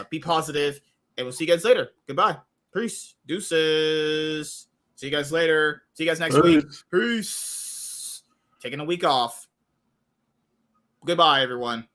be positive, and we'll see you guys later. Goodbye. Peace. Deuces. See you guys later. See you guys next week. Peace. Taking a week off. Goodbye, everyone.